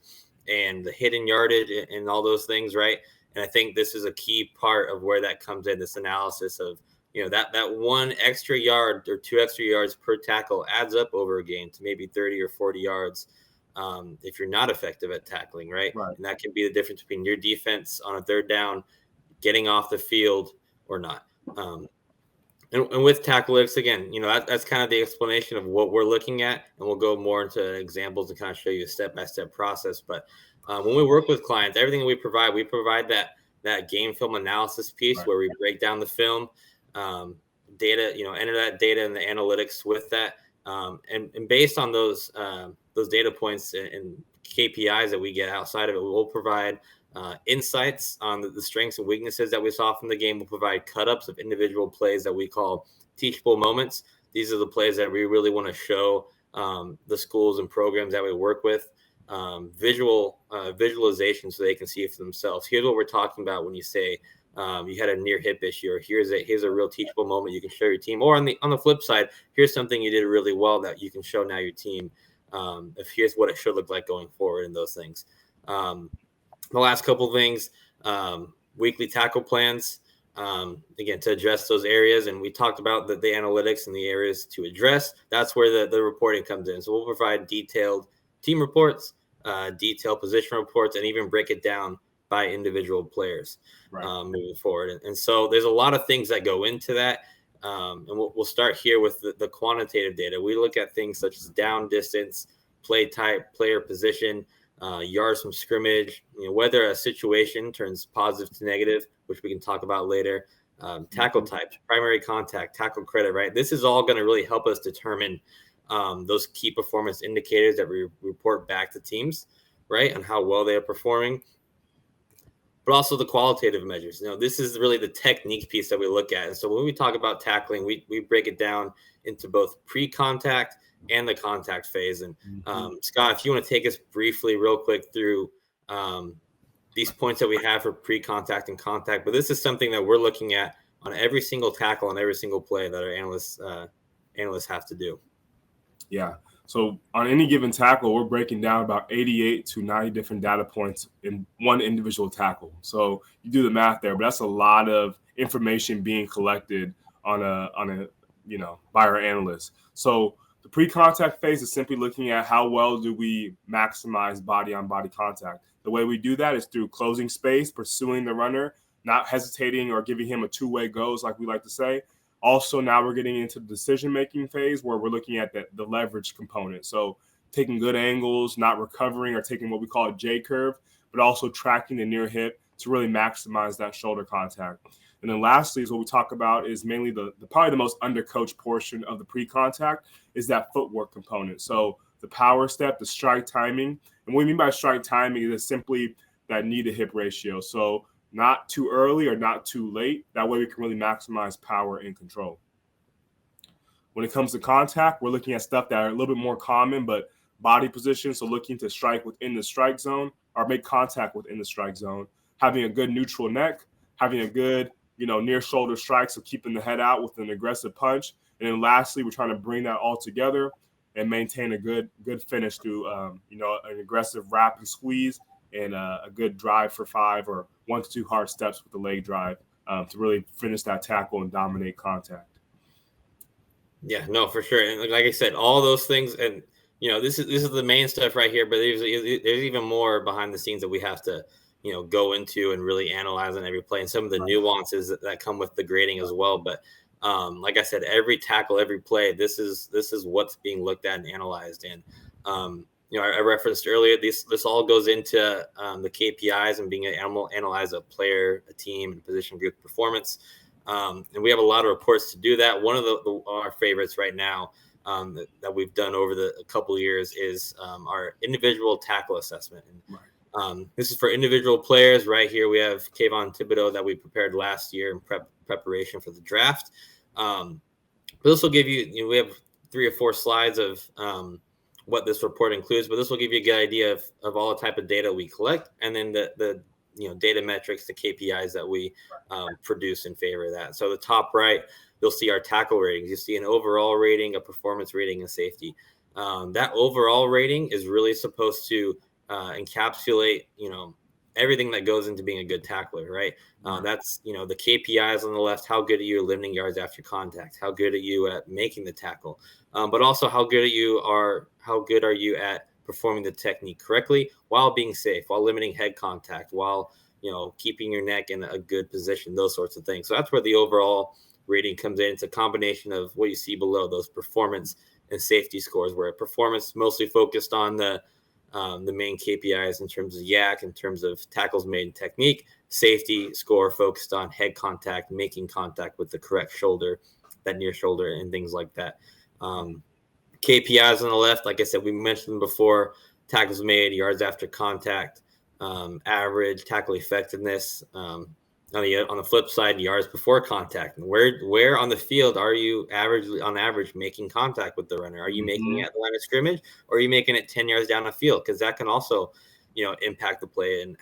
and the hidden yardage and all those things, right? And I think this is a key part of where that comes in, this analysis of, that 1 extra yard or 2 extra yards per tackle adds up over a game to maybe 30 or 40 yards. If you're not effective at tackling, right? And that can be the difference between your defense on a third down, getting off the field or not. And with Tacklytics, again, that's kind of the explanation of what we're looking at, and we'll go more into examples to kind of show you a step-by-step process. But when we work with clients, everything we provide that game film analysis piece Right. where we break down the film, data, enter that data and the analytics with that, and based on those data points and KPIs that we get outside of it, we'll provide insights on the strengths and weaknesses that we saw from the game. We'll provide cut-ups of individual plays that we call teachable moments. These are the plays that we really want to show the schools and programs that we work with visualization so they can see it for themselves. Here's what we're talking about when you say you had a near hip issue, or here's a real teachable moment you can show your team. Or on the flip side, here's something you did really well that you can show now your team. If here's what it should look like going forward, and those things. The last couple of things, weekly tackle plans, again, to address those areas. And we talked about the analytics and the areas to address. That's where the reporting comes in. So we'll provide detailed team reports, detailed position reports, and even break it down by individual players moving forward. And so there's a lot of things that go into that. And we'll start here with the quantitative data. We look at things such as down distance, play type, player position, yards from scrimmage, whether a situation turns positive to negative, which we can talk about later, tackle types, primary contact, tackle credit, right? This is all going to really help us determine those key performance indicators that we report back to teams, right, on how well they are performing, but also the qualitative measures. This is really the technique piece that we look at. And so when we talk about tackling, we break it down into both pre-contact and the contact phase. And Scott, if you want to take us briefly real quick through these points that we have for pre-contact and contact, but this is something that we're looking at on every single tackle and every single play that our analysts have to do. Yeah. So on any given tackle, we're breaking down about 88 to 90 different data points in one individual tackle. So you do the math there, but that's a lot of information being collected on a by our analysts. So the pre-contact phase is simply looking at how well do we maximize body-on-body contact. The way we do that is through closing space, pursuing the runner, not hesitating or giving him a two-way goes, like we like to say. Also, now we're getting into the decision-making phase where we're looking at the leverage component. So taking good angles, not recovering or taking what we call a J-curve, but also tracking the near hip to really maximize that shoulder contact. And then lastly is what we talk about is mainly the probably the most undercoached portion of the pre-contact is that footwork component. So the power step, the strike timing. And what we mean by strike timing is simply that knee to hip ratio. So not too early or not too late. That way we can really maximize power and control. When it comes to contact, we're looking at stuff that are a little bit more common, but body position. So looking to strike within the strike zone or make contact within the strike zone, having a good neutral neck, having a good near shoulder strike, so keeping the head out with an aggressive punch. And then lastly, we're trying to bring that all together and maintain a good finish through an aggressive wrap and squeeze and a good drive for 5 or 1 to 2 hard steps with the leg drive to really finish that tackle and dominate contact. Yeah, no, for sure. And like I said, all those things, and this is the main stuff right here, but there's even more behind the scenes that we have to go into and really analyze on every play, and some of the nuances that come with the grading as well. But like I said, every tackle, every play, this is what's being looked at and analyzed. And I referenced earlier, this all goes into the KPIs and being able to analyze a player, a team, and position group performance. And we have a lot of reports to do that. One of our favorites right now that we've done over a couple of years is our individual tackle assessment. And, this is for individual players. Right here, we have Kayvon Thibodeau that we prepared last year in preparation for the draft. But this will give you, we have 3 or 4 slides of what this report includes, but this will give you a good idea of all the type of data we collect, and then the data metrics, the KPIs that we produce in favor of that. So the top right, you'll see our tackle ratings. You see an overall rating, a performance rating, and safety. That overall rating is really supposed to encapsulate, everything that goes into being a good tackler, right? That's, the KPIs on the left. How good are you at limiting yards after contact? How good are you at making the tackle? But also how good are you at performing the technique correctly while being safe, while limiting head contact, while, keeping your neck in a good position, those sorts of things. So that's where the overall rating comes in. It's a combination of what you see below, those performance and safety scores, where performance mostly focused on the main KPIs in terms of yak, in terms of tackles made and technique. Safety score focused on head contact, making contact with the correct shoulder, that near shoulder, and things like that. KPIs on the left, like I said, we mentioned before, tackles made, yards after contact, average, tackle effectiveness. On the flip side, yards before contact. And where on the field are you on average making contact with the runner? Are you making it at the line of scrimmage, or are you making it 10 yards down the field? Because that can also, impact the play and,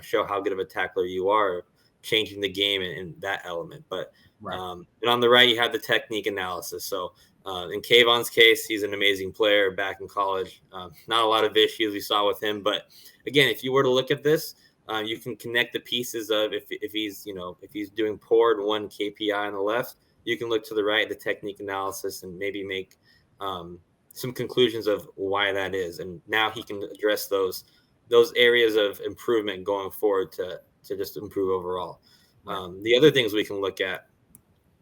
show how good of a tackler you are, changing the game in that element. But and on the right, you have the technique analysis. So in Kayvon's case, he's an amazing player back in college. Not a lot of issues we saw with him. But again, if you were to look at this, you can connect the pieces of if he's doing poor in one KPI on the left, you can look to the right, the technique analysis, and maybe make some conclusions of why that is. And now he can address those areas of improvement going forward to just improve overall. The other things we can look at,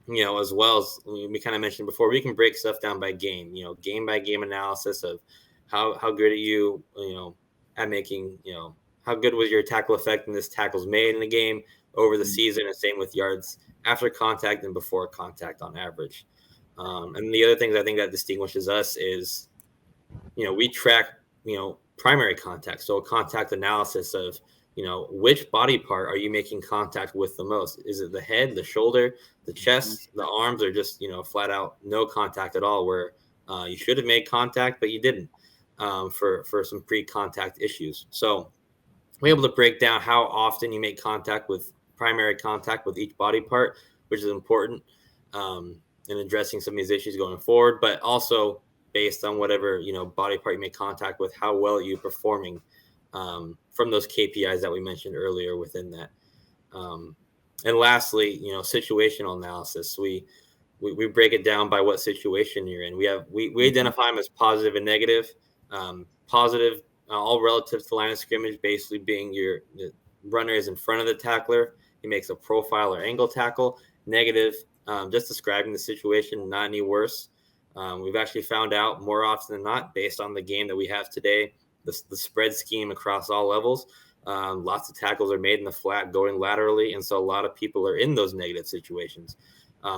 as well as we kind of mentioned before, we can break stuff down by game, game by game analysis of how good are you, at making, how good was your tackle effectiveness, tackles made in the game over the season, and same with yards after contact and before contact on average. And the other things I think that distinguishes us is, we track, primary contact. So a contact analysis of, which body part are you making contact with the most? Is it the head, the shoulder, the chest, the arms, or just, flat out no contact at all, where you should have made contact, but you didn't for some pre-contact issues. So we're able to break down how often you make primary contact with each body part, which is important in addressing some of these issues going forward, but also based on whatever, body part you make contact with, how well you're performing from those KPIs that we mentioned earlier within that. And lastly, situational analysis. We break it down by what situation you're in. We identify them as positive and negative. Positive, all relative to line of scrimmage, basically being the runner is in front of the tackler. He makes a profile or angle tackle. Negative, just describing the situation, not any worse. We've actually found out more often than not, based on the game that we have today, the spread scheme across all levels, lots of tackles are made in the flat going laterally. And so a lot of people are in those negative situations,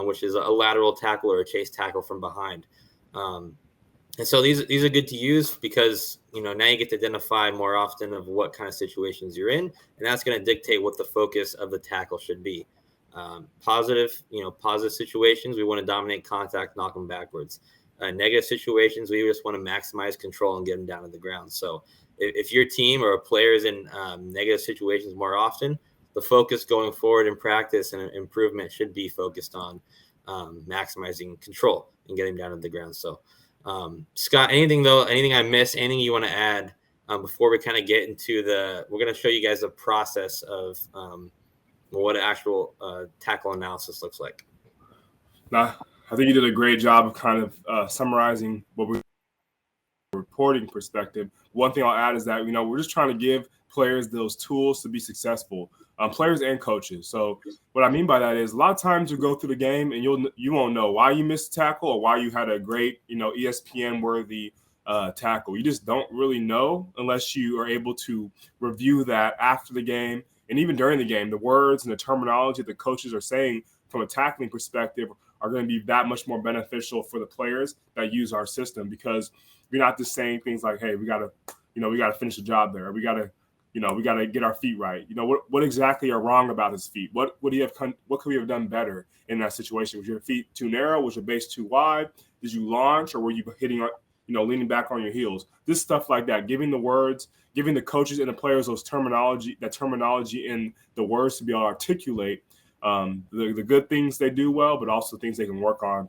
which is a lateral tackle or a chase tackle from behind. And so these are good to use because, now you get to identify more often of what kind of situations you're in, and that's going to dictate what the focus of the tackle should be. Positive situations, we want to dominate contact, knock them backwards. Negative situations, we just want to maximize control and get them down to the ground. So if your team or a player is in negative situations more often, the focus going forward in practice and improvement should be focused on maximizing control and getting down to the ground. So Scott, anything I missed, anything you want to add before we kind of get into we're going to show you guys a process of what an actual tackle analysis looks like. Nah, I think you did a great job of kind of summarizing what we're reporting perspective. One thing I'll add is that, we're just trying to give players those tools to be successful, players and coaches. So what I mean by that is a lot of times you go through the game and you won't know why you missed a tackle or why you had a great, ESPN worthy tackle. You just don't really know unless you are able to review that after the game and even during the game. The words and the terminology the coaches are saying from a tackling perspective are going to be that much more beneficial for the players that use our system, because you're not just saying things like, hey, we got to finish the job there. We got to get our feet right. What exactly are wrong about his feet? What could we have done better in that situation? Was your feet too narrow? Was your base too wide? Did you launch, or were you hitting, leaning back on your heels? This stuff like that, giving the words, giving the coaches and the players that terminology in the words to be able to articulate the good things they do well, but also things they can work on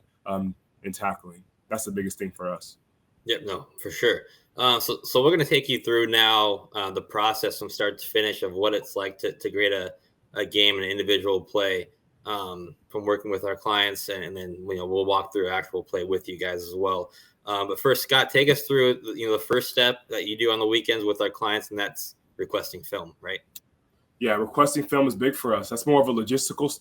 in tackling. That's the biggest thing for us. Yep, no, for sure. So we're going to take you through now the process from start to finish of what it's like to grade a game and an individual play from working with our clients, and then we'll walk through actual play with you guys as well. But first, Scott, take us through the first step that you do on the weekends with our clients, and that's requesting film, right? Yeah, requesting film is big for us. That's more of a logistical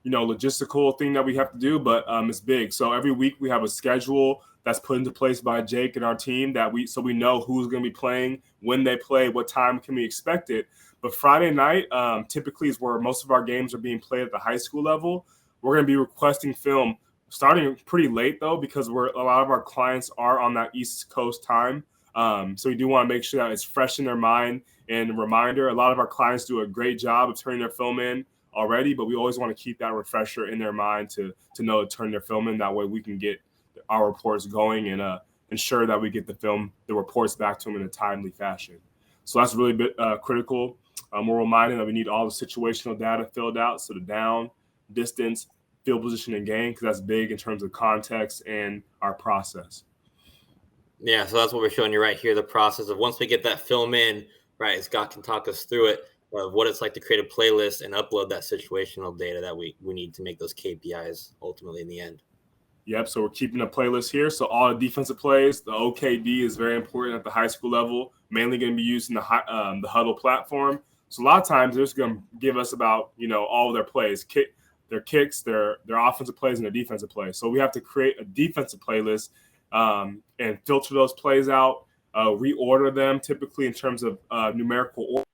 logistical thing that we have to do, but it's big. So every week we have a schedule that's put into place by Jake and our team so we know who's going to be playing, when they play, what time can we expect it. But Friday night typically is where most of our games are being played at the high school level. We're going to be requesting film starting pretty late, though, because a lot of our clients are on that East Coast time. So we do want to make sure that it's fresh in their mind. And a reminder, a lot of our clients do a great job of turning their film in already, but we always want to keep that refresher in their mind to know to turn their film in. That way we can get our reports going and ensure that we get the reports back to them in a timely fashion. So that's really critical. We're reminded that we need all the situational data filled out. So the down, distance, field position, and game, because that's big in terms of context and our process. Yeah, so that's what we're showing you right here, the process of once we get that film in, right, Scott can talk us through it, of what it's like to create a playlist and upload that situational data that we need to make those KPIs ultimately in the end. Yep, so we're keeping a playlist here. So all the defensive plays, the OKD is very important at the high school level, mainly going to be used in the Huddle platform. So a lot of times they're just going to give us about, all of their plays, their kicks, their offensive plays, and their defensive plays. So we have to create a defensive playlist and filter those plays out, reorder them typically in terms of numerical order.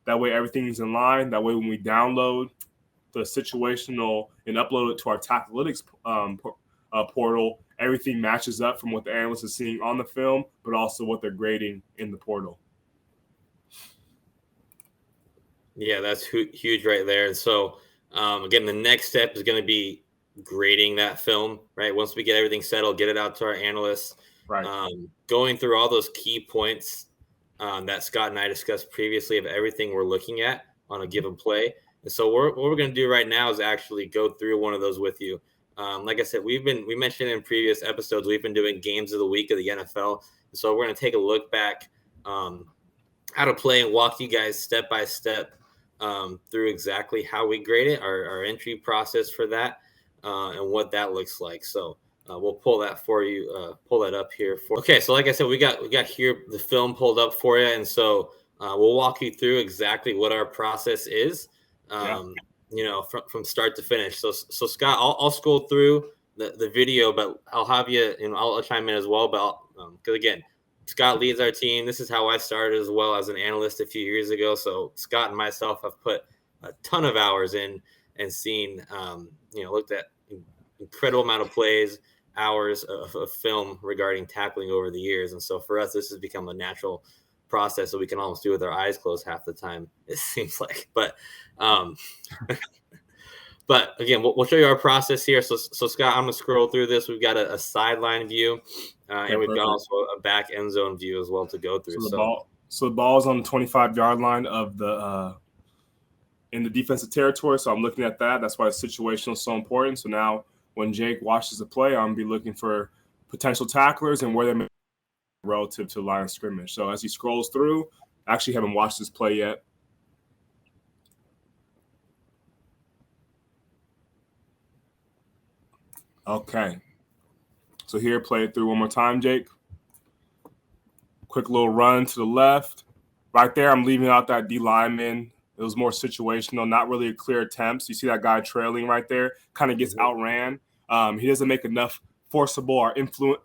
That way everything's in line. That way when we download the situational and upload it to our Tacklytics portal, everything matches up from what the analyst is seeing on the film, but also what they're grading in the portal. Yeah, that's huge right there. And so, again, the next step is going to be grading that film, right? Once we get everything settled, get it out to our analysts, right? Going through all those key points that Scott and I discussed previously of everything we're looking at on a given play. And so what we're going to do right now is actually go through one of those with you. Like I said, we mentioned in previous episodes, we've been doing games of the week of the NFL. And so we're going to take a look back how to play and walk you guys step by step through exactly how we grade it, our entry process for that, and what that looks like. So we'll pull that for you, pull that up here. Okay, so like I said, we got here the film pulled up for you, and so we'll walk you through exactly what our process is, from start to finish. So Scott, I'll scroll through the video, but I'll have you, I'll chime in as well. But because again, Scott leads our team. This is how I started as well as an analyst a few years ago. So Scott and myself have put a ton of hours in and seen, looked at incredible amount of plays, hours of film regarding tackling over the years. And so for us, this has become a natural process that we can almost do with our eyes closed half the time, it seems like. But but again, we'll show you our process here. So Scott, I'm going to scroll through this. We've got a sideline view, and we've got also a back end zone view as well to go through. So the ball is on the 25-yard line of the in the defensive territory. So I'm looking at that. That's why the situational is so important. So now when Jake watches the play, I'm going to be looking for potential tacklers and where they're relative to line of scrimmage. So as he scrolls through, I actually haven't watched this play yet. Okay. So here, play it through one more time, Jake. Quick little run to the left. Right there, I'm leaving out that D lineman. It was more situational, not really a clear attempt. So you see that guy trailing right there, kind of gets outran. He doesn't make enough forcible or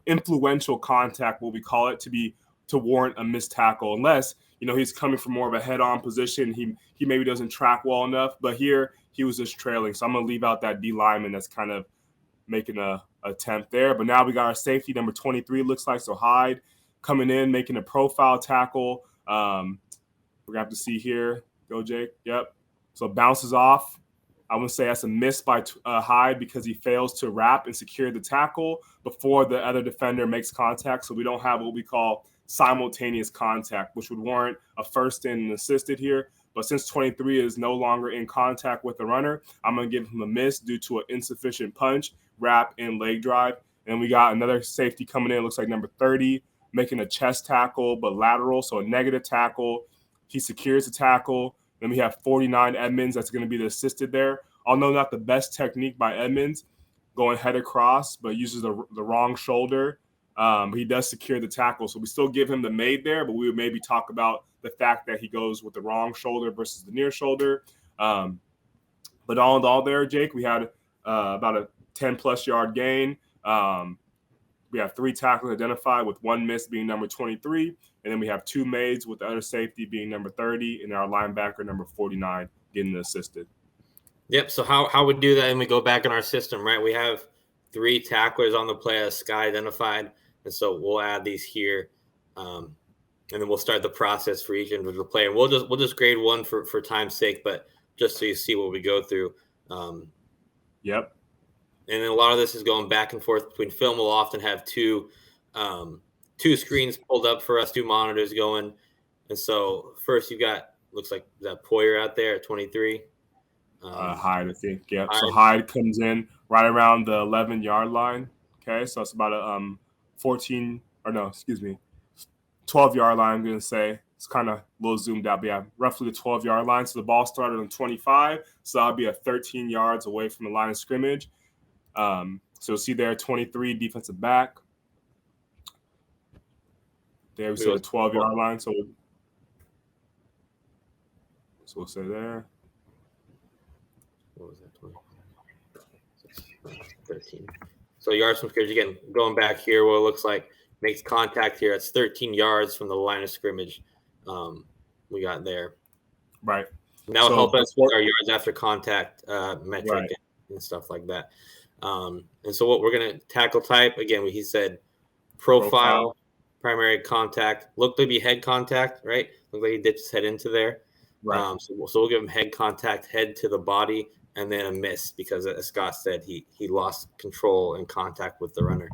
influential contact, what we call it, to warrant a missed tackle, unless he's coming from more of a head-on position. He maybe doesn't track well enough, but here he was just trailing. So I'm going to leave out that D lineman that's kind of making a attempt there. But now we got our safety, number 23, looks like, so Hyde coming in, making a profile tackle. We're going to have to see here. Go, Jake. Yep. So it bounces off. I would say that's a miss by Hyde because he fails to wrap and secure the tackle before the other defender makes contact. So we don't have what we call simultaneous contact, which would warrant a first and assisted here. But since 23 is no longer in contact with the runner, I'm going to give him a miss due to an insufficient punch, wrap, and leg drive. And we got another safety coming in. It looks like number 30, making a chest tackle, but lateral, so a negative tackle. He secures the tackle. Then we have 49 Edmonds. That's going to be the assisted there. Although not the best technique by Edmonds, going head across, but uses the wrong shoulder. He does secure the tackle. So we still give him the made there, but we would maybe talk about the fact that he goes with the wrong shoulder versus the near shoulder. But all in all there, Jake, we had about a 10-plus yard gain. We have 3 tackles identified, with 1 miss being number 23. And then we have 2 mades, with the other safety being number 30 and our linebacker number 49 getting assisted. Yep. So how we do that, and we go back in our system, right? We have 3 tacklers on the play as Scott identified, and so we'll add these here, and then we'll start the process for each individual player. And we'll just grade one for time's sake, but just so you see what we go through. Yep. And then a lot of this is going back and forth between film. We'll often have two screens pulled up for us, 2 monitors going. And so first you got, looks like that Poyer out there at 23. Hyde, I think. Yep. So Hyde comes in right around the 11-yard line. Okay. So it's about a 12-yard line, I'm going to say. It's kind of a little zoomed out, but yeah, roughly the 12-yard line. So the ball started on 25. So that'll be 13 yards away from the line of scrimmage. So you'll see there 23 defensive back. There we see the 12-yard line. So we'll say there. What was that? 13. So yards from scrimmage, again, going back here, what it looks like, makes contact here. It's 13 yards from the line of scrimmage. We got there. Right. And that will help us with our yards after contact metric and stuff like that. And so what we're going to tackle type, again, he said profile, primary contact, looked to be head contact, right? Looked like he dipped his head into there. Right. So we'll give him head contact, head to the body, and then a miss because, as Scott said, he lost control and contact with the runner.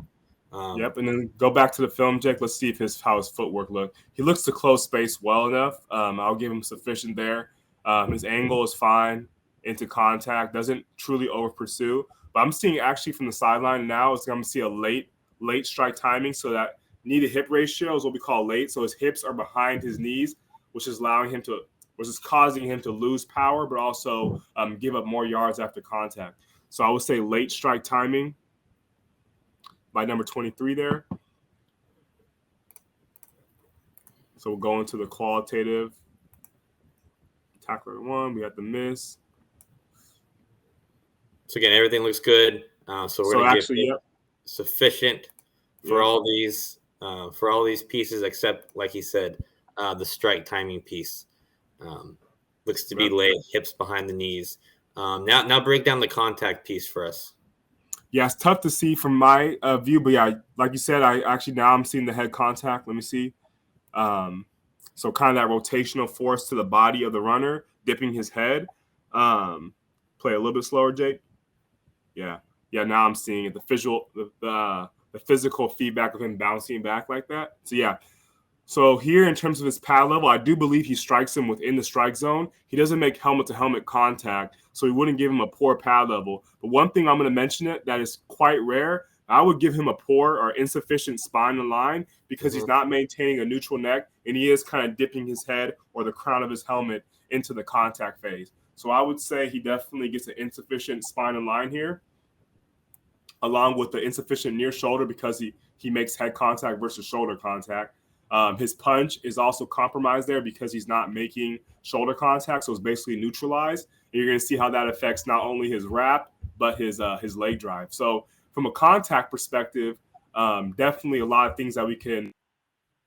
Yep, and then go back to the film, Jake. Let's see how his footwork looked. He looks to close space well enough. I'll give him sufficient there. His angle is fine into contact, doesn't truly over pursue. But I'm seeing actually from the sideline now, I'm going to see a late strike timing. So that knee to hip ratio is what we call late. So his hips are behind his knees, which is causing him to lose power, but also give up more yards after contact. So I would say late strike timing by number 23 there. So we'll go into the qualitative. Tackler 1, we got the miss. So again, everything looks good. So we're going to give sufficient for all these pieces, except, like he said, the strike timing piece. Looks to be late, hips behind the knees. Now break down the contact piece for us. Yeah, it's tough to see from my view, but yeah, like you said, I'm seeing the head contact. Let me see. So kind of that rotational force to the body of the runner, dipping his head. Play a little bit slower, Jake. Yeah. Now I'm seeing it. The physical feedback of him bouncing back like that. So yeah. So here, in terms of his pad level, I do believe he strikes him within the strike zone. He doesn't make helmet-to-helmet contact, so we wouldn't give him a poor pad level. But one thing I'm going to mention that is quite rare, I would give him a poor or insufficient spine and line because he's not maintaining a neutral neck, and he is kind of dipping his head or the crown of his helmet into the contact phase. So I would say he definitely gets an insufficient spine and line here, along with the insufficient near shoulder because he makes head contact versus shoulder contact. His punch is also compromised there because he's not making shoulder contact, so it's basically neutralized. And you're going to see how that affects not only his wrap, but his leg drive. So from a contact perspective, definitely a lot of things that we can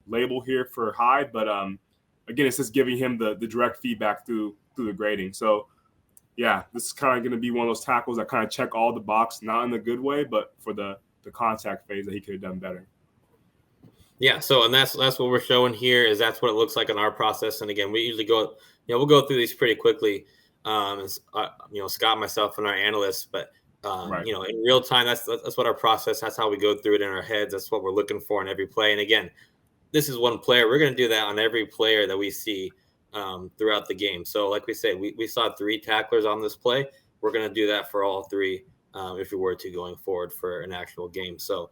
label here for Hyde. But again, it's just giving him the direct feedback through the grading. So yeah, this is kind of going to be one of those tackles that kind of check all the boxes, not in the good way, but for the contact phase that he could have done better. Yeah, so and that's what we're showing here is that's what it looks like in our process. And again, we usually we'll go through these pretty quickly. Scott, myself, and our analysts, but in real time, that's what our process. That's how we go through it in our heads. That's what we're looking for in every play. And again, this is one player. We're going to do that on every player that we see throughout the game. So, like we say, we saw 3 tacklers on this play. We're going to do that for all 3 if we were to going forward for an actual game. So.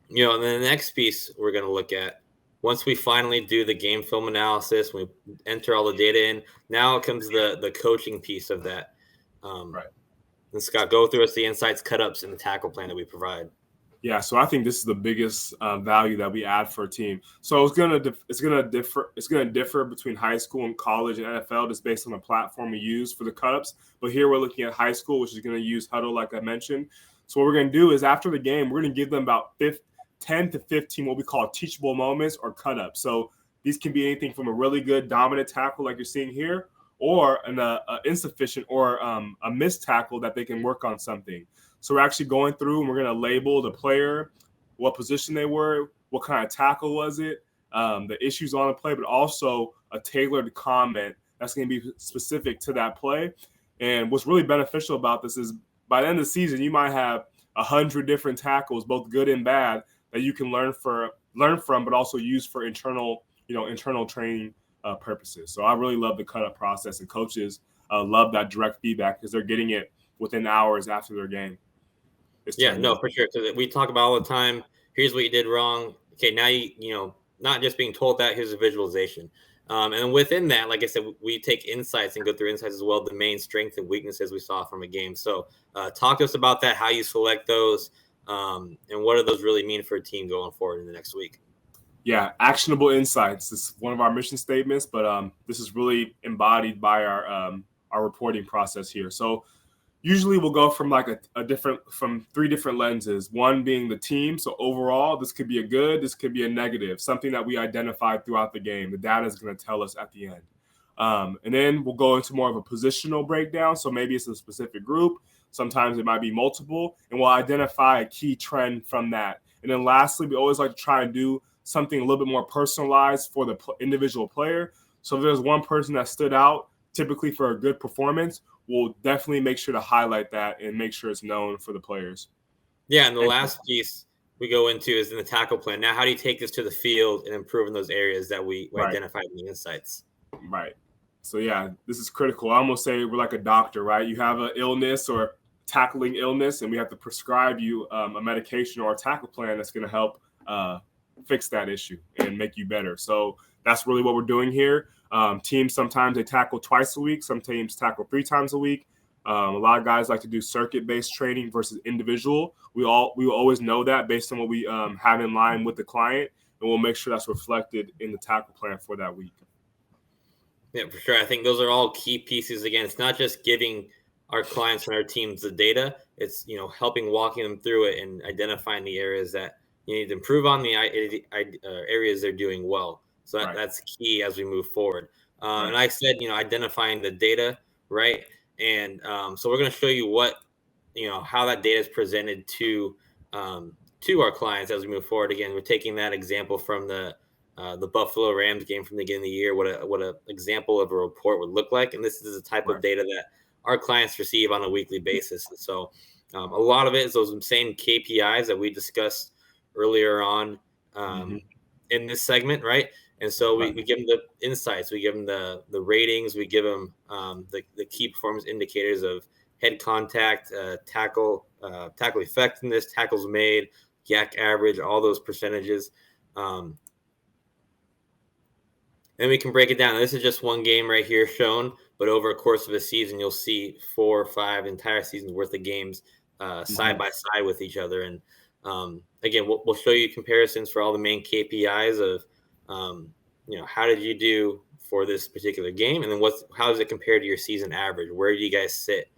And then the next piece we're going to look at, once we finally do the game film analysis, we enter all the data in, now comes the coaching piece of that. And Scott, go through us the insights, cut-ups, and the tackle plan that we provide. Yeah, so I think this is the biggest value that we add for a team. So it's gonna differ between high school and college and NFL, just based on the platform we use for the cut-ups. But here we're looking at high school, which is going to use Huddle, like I mentioned. So what we're going to do is after the game, we're going to give them about 10 to 15 what we call teachable moments or cut-ups. So these can be anything from a really good dominant tackle like you're seeing here, or an insufficient or a missed tackle that they can work on something. So we're actually going through and we're going to label the player, what position they were, what kind of tackle was it, the issues on the play, but also a tailored comment that's going to be specific to that play. And what's really beneficial about this is by the end of the season, you might have 100 different tackles, both good and bad, that you can learn from, but also use for internal training purposes. So I really love the cut-up process, and coaches love that direct feedback because they're getting it within hours after their game. Yeah, no, for sure. Because we talk about all the time, here's what you did wrong. Okay, now you not just being told that, here's a visualization. And within that, like I said, we take insights and go through insights as well, the main strengths and weaknesses we saw from a game. So talk to us about that, how you select those, and what do those really mean for a team going forward in the next week. Yeah, actionable insights. This is one of our mission statements, but this is really embodied by our reporting process here. So usually we'll go from like from 3 different lenses, one being the team. So overall, this could be a good, this could be a negative, something that we identified throughout the game. The data is going to tell us at the end. And then we'll go into more of a positional breakdown. So maybe it's a specific group. Sometimes it might be multiple, and we'll identify a key trend from that. And then lastly, we always like to try and do something a little bit more personalized for the individual player. So if there's one person that stood out, typically for a good performance, we'll definitely make sure to highlight that and make sure it's known for the players. Yeah, and the last piece we go into is in the tackle plan. Now, how do you take this to the field and improve in those areas that we identified in the insights? Right. So, yeah, this is critical. I almost say we're like a doctor, right? You have an illness or tackling illness, and we have to prescribe you a medication or a tackle plan that's going to help fix that issue and make you better. So that's really what we're doing here. Teams, sometimes they tackle twice a week. Some teams tackle 3 times a week. A lot of guys like to do circuit-based training versus individual. We will always know that based on what we have in line with the client, and we'll make sure that's reflected in the tackle plan for that week. Yeah, for sure. I think those are all key pieces. Again, it's not just giving our clients and our teams the data. It's, helping walking them through it and identifying the areas that you need to improve on, the areas they're doing well. So that's key as we move forward. And like I said, identifying the data, right? And so we're going to show you how that data is presented to our clients as we move forward. Again, we're taking that example from the Buffalo Rams game from the beginning of the year, what a example of a report would look like. And this is the type of data that our clients receive on a weekly basis. And so a lot of it is those same KPIs that we discussed earlier on in this segment, right? And so we give them the insights, we give them the ratings, we give them the key performance indicators of head contact, tackle effectiveness, tackles made, YAC average, all those percentages. And we can break it down. This is just one game right here shown, but over a course of a season, you'll see 4 or 5 entire seasons worth of games side by side with each other. And again, we'll show you comparisons for all the main KPIs of, how did you do for this particular game? And then how does it compare to your season average? Where do you guys sit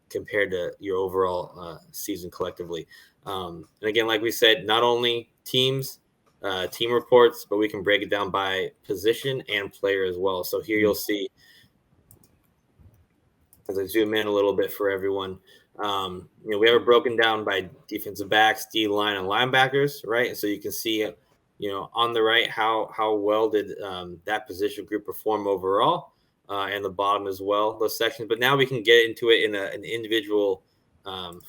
compared to your overall season collectively? And again, like we said, not only team reports, but we can break it down by position and player as well. So here you'll see, as I zoom in a little bit for everyone, we have it broken down by defensive backs, D-line, and linebackers, right? So you can see, on the right, how well did that position group perform overall, and the bottom as well, those sections. But now we can get into it in an individual,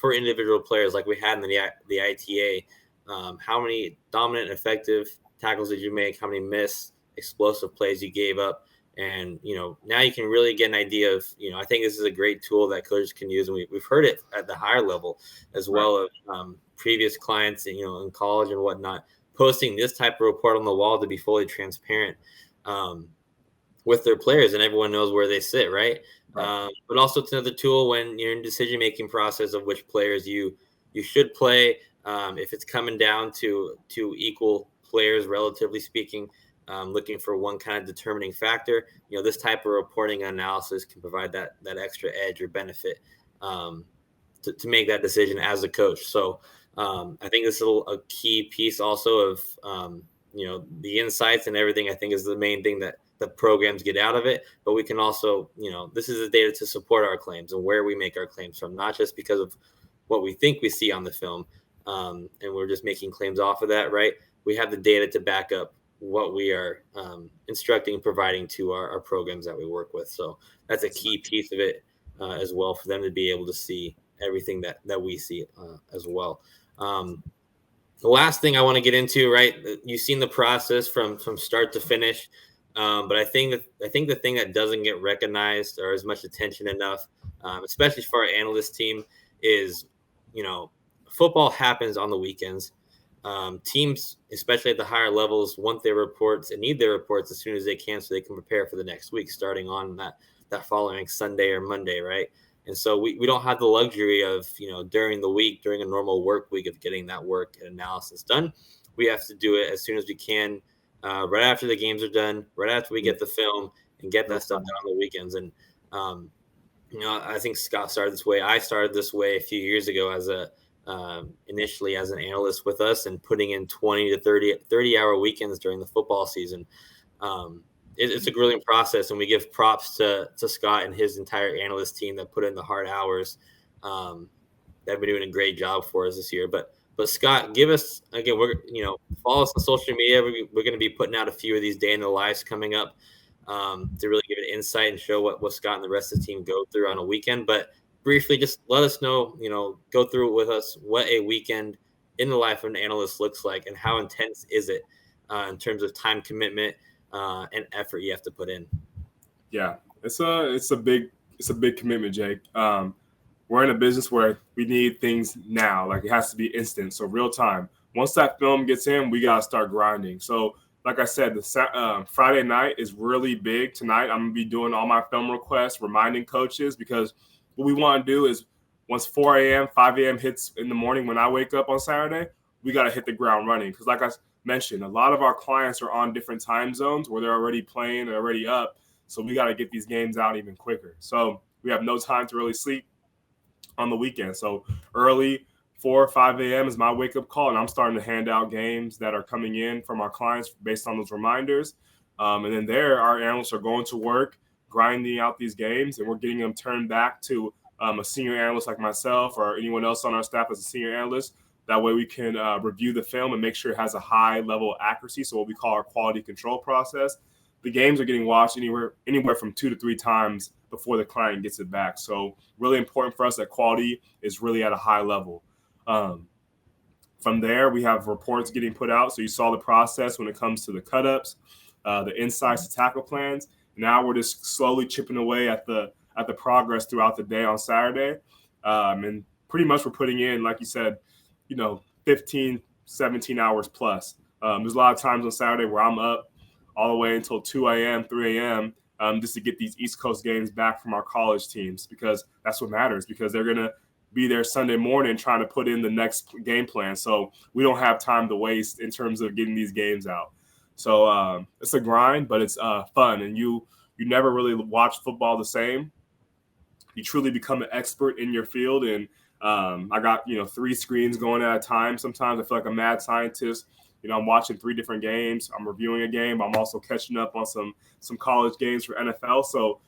for individual players like we had in the ITA. How many dominant and effective tackles did you make? How many missed explosive plays you gave up? And, now you can really get an idea of, I think this is a great tool that coaches can use. And we've heard it at the higher level as well of previous clients, in college and whatnot, posting this type of report on the wall to be fully transparent with their players, and everyone knows where they sit, right? But also it's another tool when you're in decision-making process of which players you should play, If it's coming down to equal players, relatively speaking, looking for one kind of determining factor, this type of reporting analysis can provide that extra edge or benefit to make that decision as a coach. So I think this is a key piece also of the insights and everything. I think is the main thing that the programs get out of it. But we can also, this is the data to support our claims and where we make our claims from, not just because of what we think we see on the film, and we're just making claims off of that, right? We have the data to back up what we are instructing and providing to our programs that we work with. So that's a key piece of it as well, for them to be able to see everything that we see as well. The last thing I want to get into, right? You've seen the process from start to finish, but I think the thing that doesn't get recognized or as much attention enough, especially for our analyst team, is football happens on the weekends. Teams, especially at the higher levels, want their reports and need their reports as soon as they can, so they can prepare for the next week, starting on that following Sunday or Monday, right? And so we don't have the luxury of, during the week, during a normal work week, of getting that work and analysis done. We have to do it as soon as we can, right after the games are done, right after we get the film, and get that stuff done on the weekends. And, I think Scott started this way. I started this way a few years ago initially as an analyst with us, and putting in 20 to 30 hour weekends during the football season. It's a grueling process, and we give props to Scott and his entire analyst team that put in the hard hours. They've been doing a great job for us this year. But Scott, give us again. Follow us on social media. We're going to be putting out a few of these day in the lives coming up to really give an insight and show what Scott and the rest of the team go through on a weekend. But briefly, just let us know. Go through it with us what a weekend in the life of an analyst looks like, and how intense is it in terms of time commitment and effort you have to put in. Yeah, it's a big commitment, Jake. We're in a business where we need things now, like it has to be instant, so real time. Once that film gets in, we gotta start grinding. So, like I said, the Friday night is really big. Tonight, I'm gonna be doing all my film requests, reminding coaches, because what we want to do is once 4 a.m., 5 a.m. hits in the morning when I wake up on Saturday, we got to hit the ground running. Because like I mentioned, a lot of our clients are on different time zones where they're already playing, they're already up. So we got to get these games out even quicker. So we have no time to really sleep on the weekend. So early, 4 or 5 a.m. is my wake-up call, and I'm starting to hand out games that are coming in from our clients based on those reminders. And then our analysts are going to work, grinding out these games, and we're getting them turned back to a senior analyst like myself or anyone else on our staff as a senior analyst. That way we can review the film and make sure it has a high level of accuracy, so what we call our quality control process. The games are getting watched anywhere from 2 to 3 times before the client gets it back. So really important for us that quality is really at a high level. From there, we have reports getting put out. So you saw the process when it comes to the cut-ups, the insights, the tackle plans. Now we're just slowly chipping away at the progress throughout the day on Saturday. And pretty much we're putting in, like you said, 15, 17 hours plus. There's a lot of times on Saturday where I'm up all the way until 2 a.m., 3 a.m., just to get these East Coast games back from our college teams, because that's what matters, because they're going to be there Sunday morning trying to put in the next game plan. So we don't have time to waste in terms of getting these games out. So it's a grind, but it's fun. And you never really watch football the same. You truly become an expert in your field. And I got, 3 screens going at a time. Sometimes I feel like a mad scientist. I'm watching 3 different games. I'm reviewing a game. I'm also catching up on some college games for NFL. So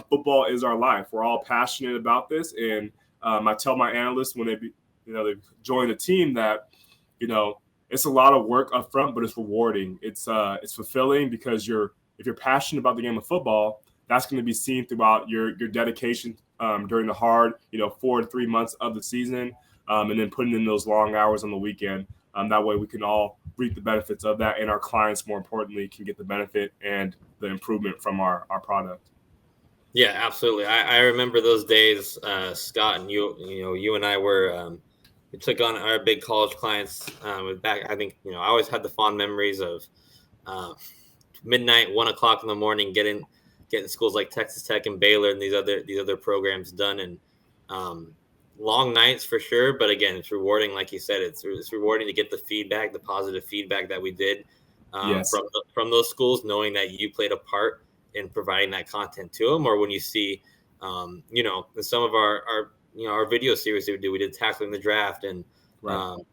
football is our life. We're all passionate about this. And I tell my analysts when they join the team that, it's a lot of work up front, but it's rewarding. It's fulfilling, because if you're passionate about the game of football, that's going to be seen throughout your dedication during the hard, 4 to 3 months of the season, and then putting in those long hours on the weekend. That way we can all reap the benefits of that, and our clients, more importantly, can get the benefit and the improvement from our product. Yeah, absolutely. I remember those days, Scott, and you and I were we took on our big college clients back. I think I always had the fond memories of midnight, 1 o'clock in the morning, getting schools like Texas Tech and Baylor and these other programs done. And long nights for sure, but again, it's rewarding. Like you said, it's rewarding to get the feedback, the positive feedback that we did Yes. from those schools, knowing that you played a part in providing that content to them. Or when you see, you know, in some of our you know, our video series that we did tackling the draft and Right.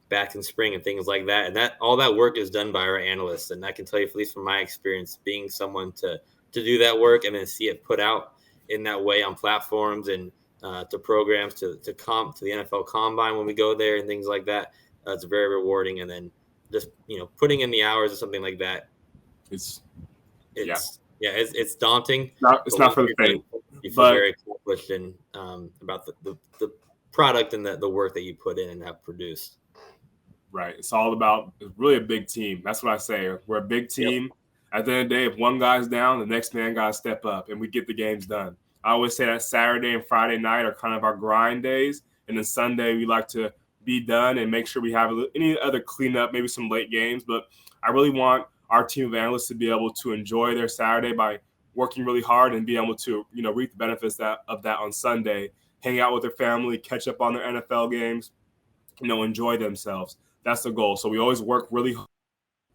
back in spring and things like that. And that all that work is done by our analysts. And I can tell you, at least from my experience, being someone to do that work and then see it put out in that way on platforms and to programs, to the NFL Combine when we go there and things like that. It's very rewarding. And then just, you know, putting in the hours or something like that. It's daunting. It's not for the faint. You feel very accomplished and about the product and the work that you put in and have produced. Right. It's all about really a big team. That's what I say. We're a big team. Yep. At the end of the day, if one guy's down, the next man got to step up and we get the games done. I always say that Saturday and Friday night are kind of our grind days. And then Sunday, we like to be done and make sure we have any other cleanup, maybe some late games. But I really want our team of analysts to be able to enjoy their Saturday by working really hard and be able to, you know, reap the benefits of that on Sunday, hang out with their family, catch up on their NFL games, you know, enjoy themselves. That's the goal. So we always work really hard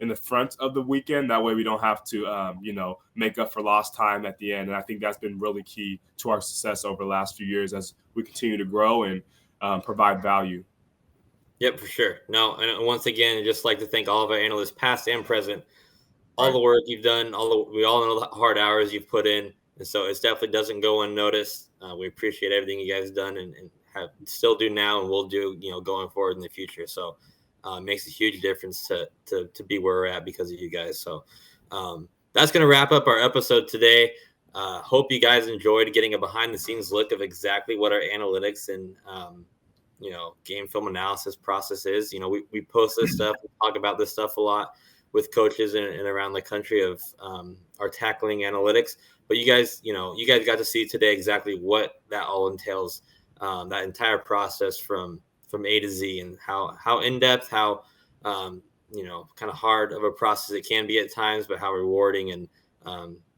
in the front of the weekend. That way we don't have to, you know, make up for lost time at the end. And I think that's been really key to our success over the last few years as we continue to grow and provide value. Yep, for sure. No, and once again, I'd just like to thank all of our analysts, past and present, all the work you've done. We all know the hard hours you've put in. And so it definitely doesn't go unnoticed. We appreciate everything you guys have done and still do now and will do, you know, going forward in the future. So it makes a huge difference to be where we're at because of you guys. So that's going to wrap up our episode today. Hope you guys enjoyed getting a behind the scenes look of exactly what our analytics and, you know, game film analysis process is. You know, we post this stuff, we talk about this stuff a lot with coaches and around the country of our tackling analytics. But you guys got to see today exactly what that all entails, that entire process from A to Z, and how in-depth, how, you know, kind of hard of a process it can be at times, but how rewarding and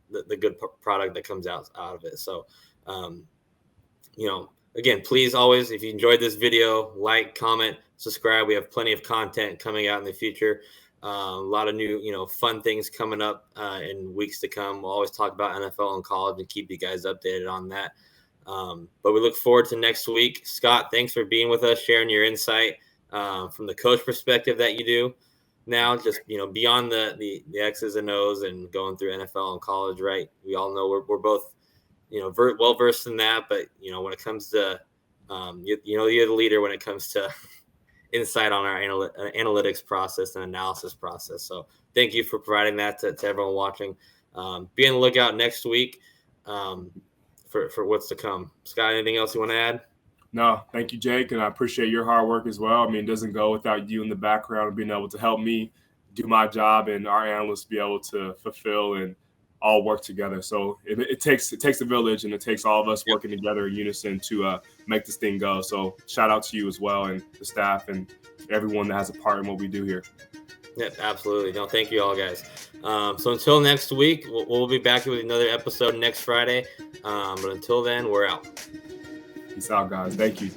the good product that comes out of it. So, you know, again, please always, if you enjoyed this video, like, comment, subscribe. We have plenty of content coming out in the future. A lot of new, you know, fun things coming up in weeks to come. We'll always talk about NFL and college and keep you guys updated on that. But we look forward to next week. Scott, thanks for being with us, sharing your insight from the coach perspective that you do now, just, you know, beyond the X's and O's and going through NFL and college, right? We all know we're both, you know, well versed in that, but, you know, when it comes to, you know, you're the leader when it comes to insight on our analytics process and analysis process. So thank you for providing that to everyone watching. Be on the lookout next week for what's to come. Scott, anything else you want to add? No, thank you, Jake, and I appreciate your hard work as well. I mean, it doesn't go without you in the background and being able to help me do my job and our analysts be able to fulfill and all work together. So it takes a village, and it takes all of us working together in unison to make this thing go. So shout out to you as well, and the staff and everyone that has a part in what we do here. Yep, absolutely. No, thank you all, guys. So until next week, we'll be back with another episode next Friday. But until then, we're out. Peace out, guys. Thank you.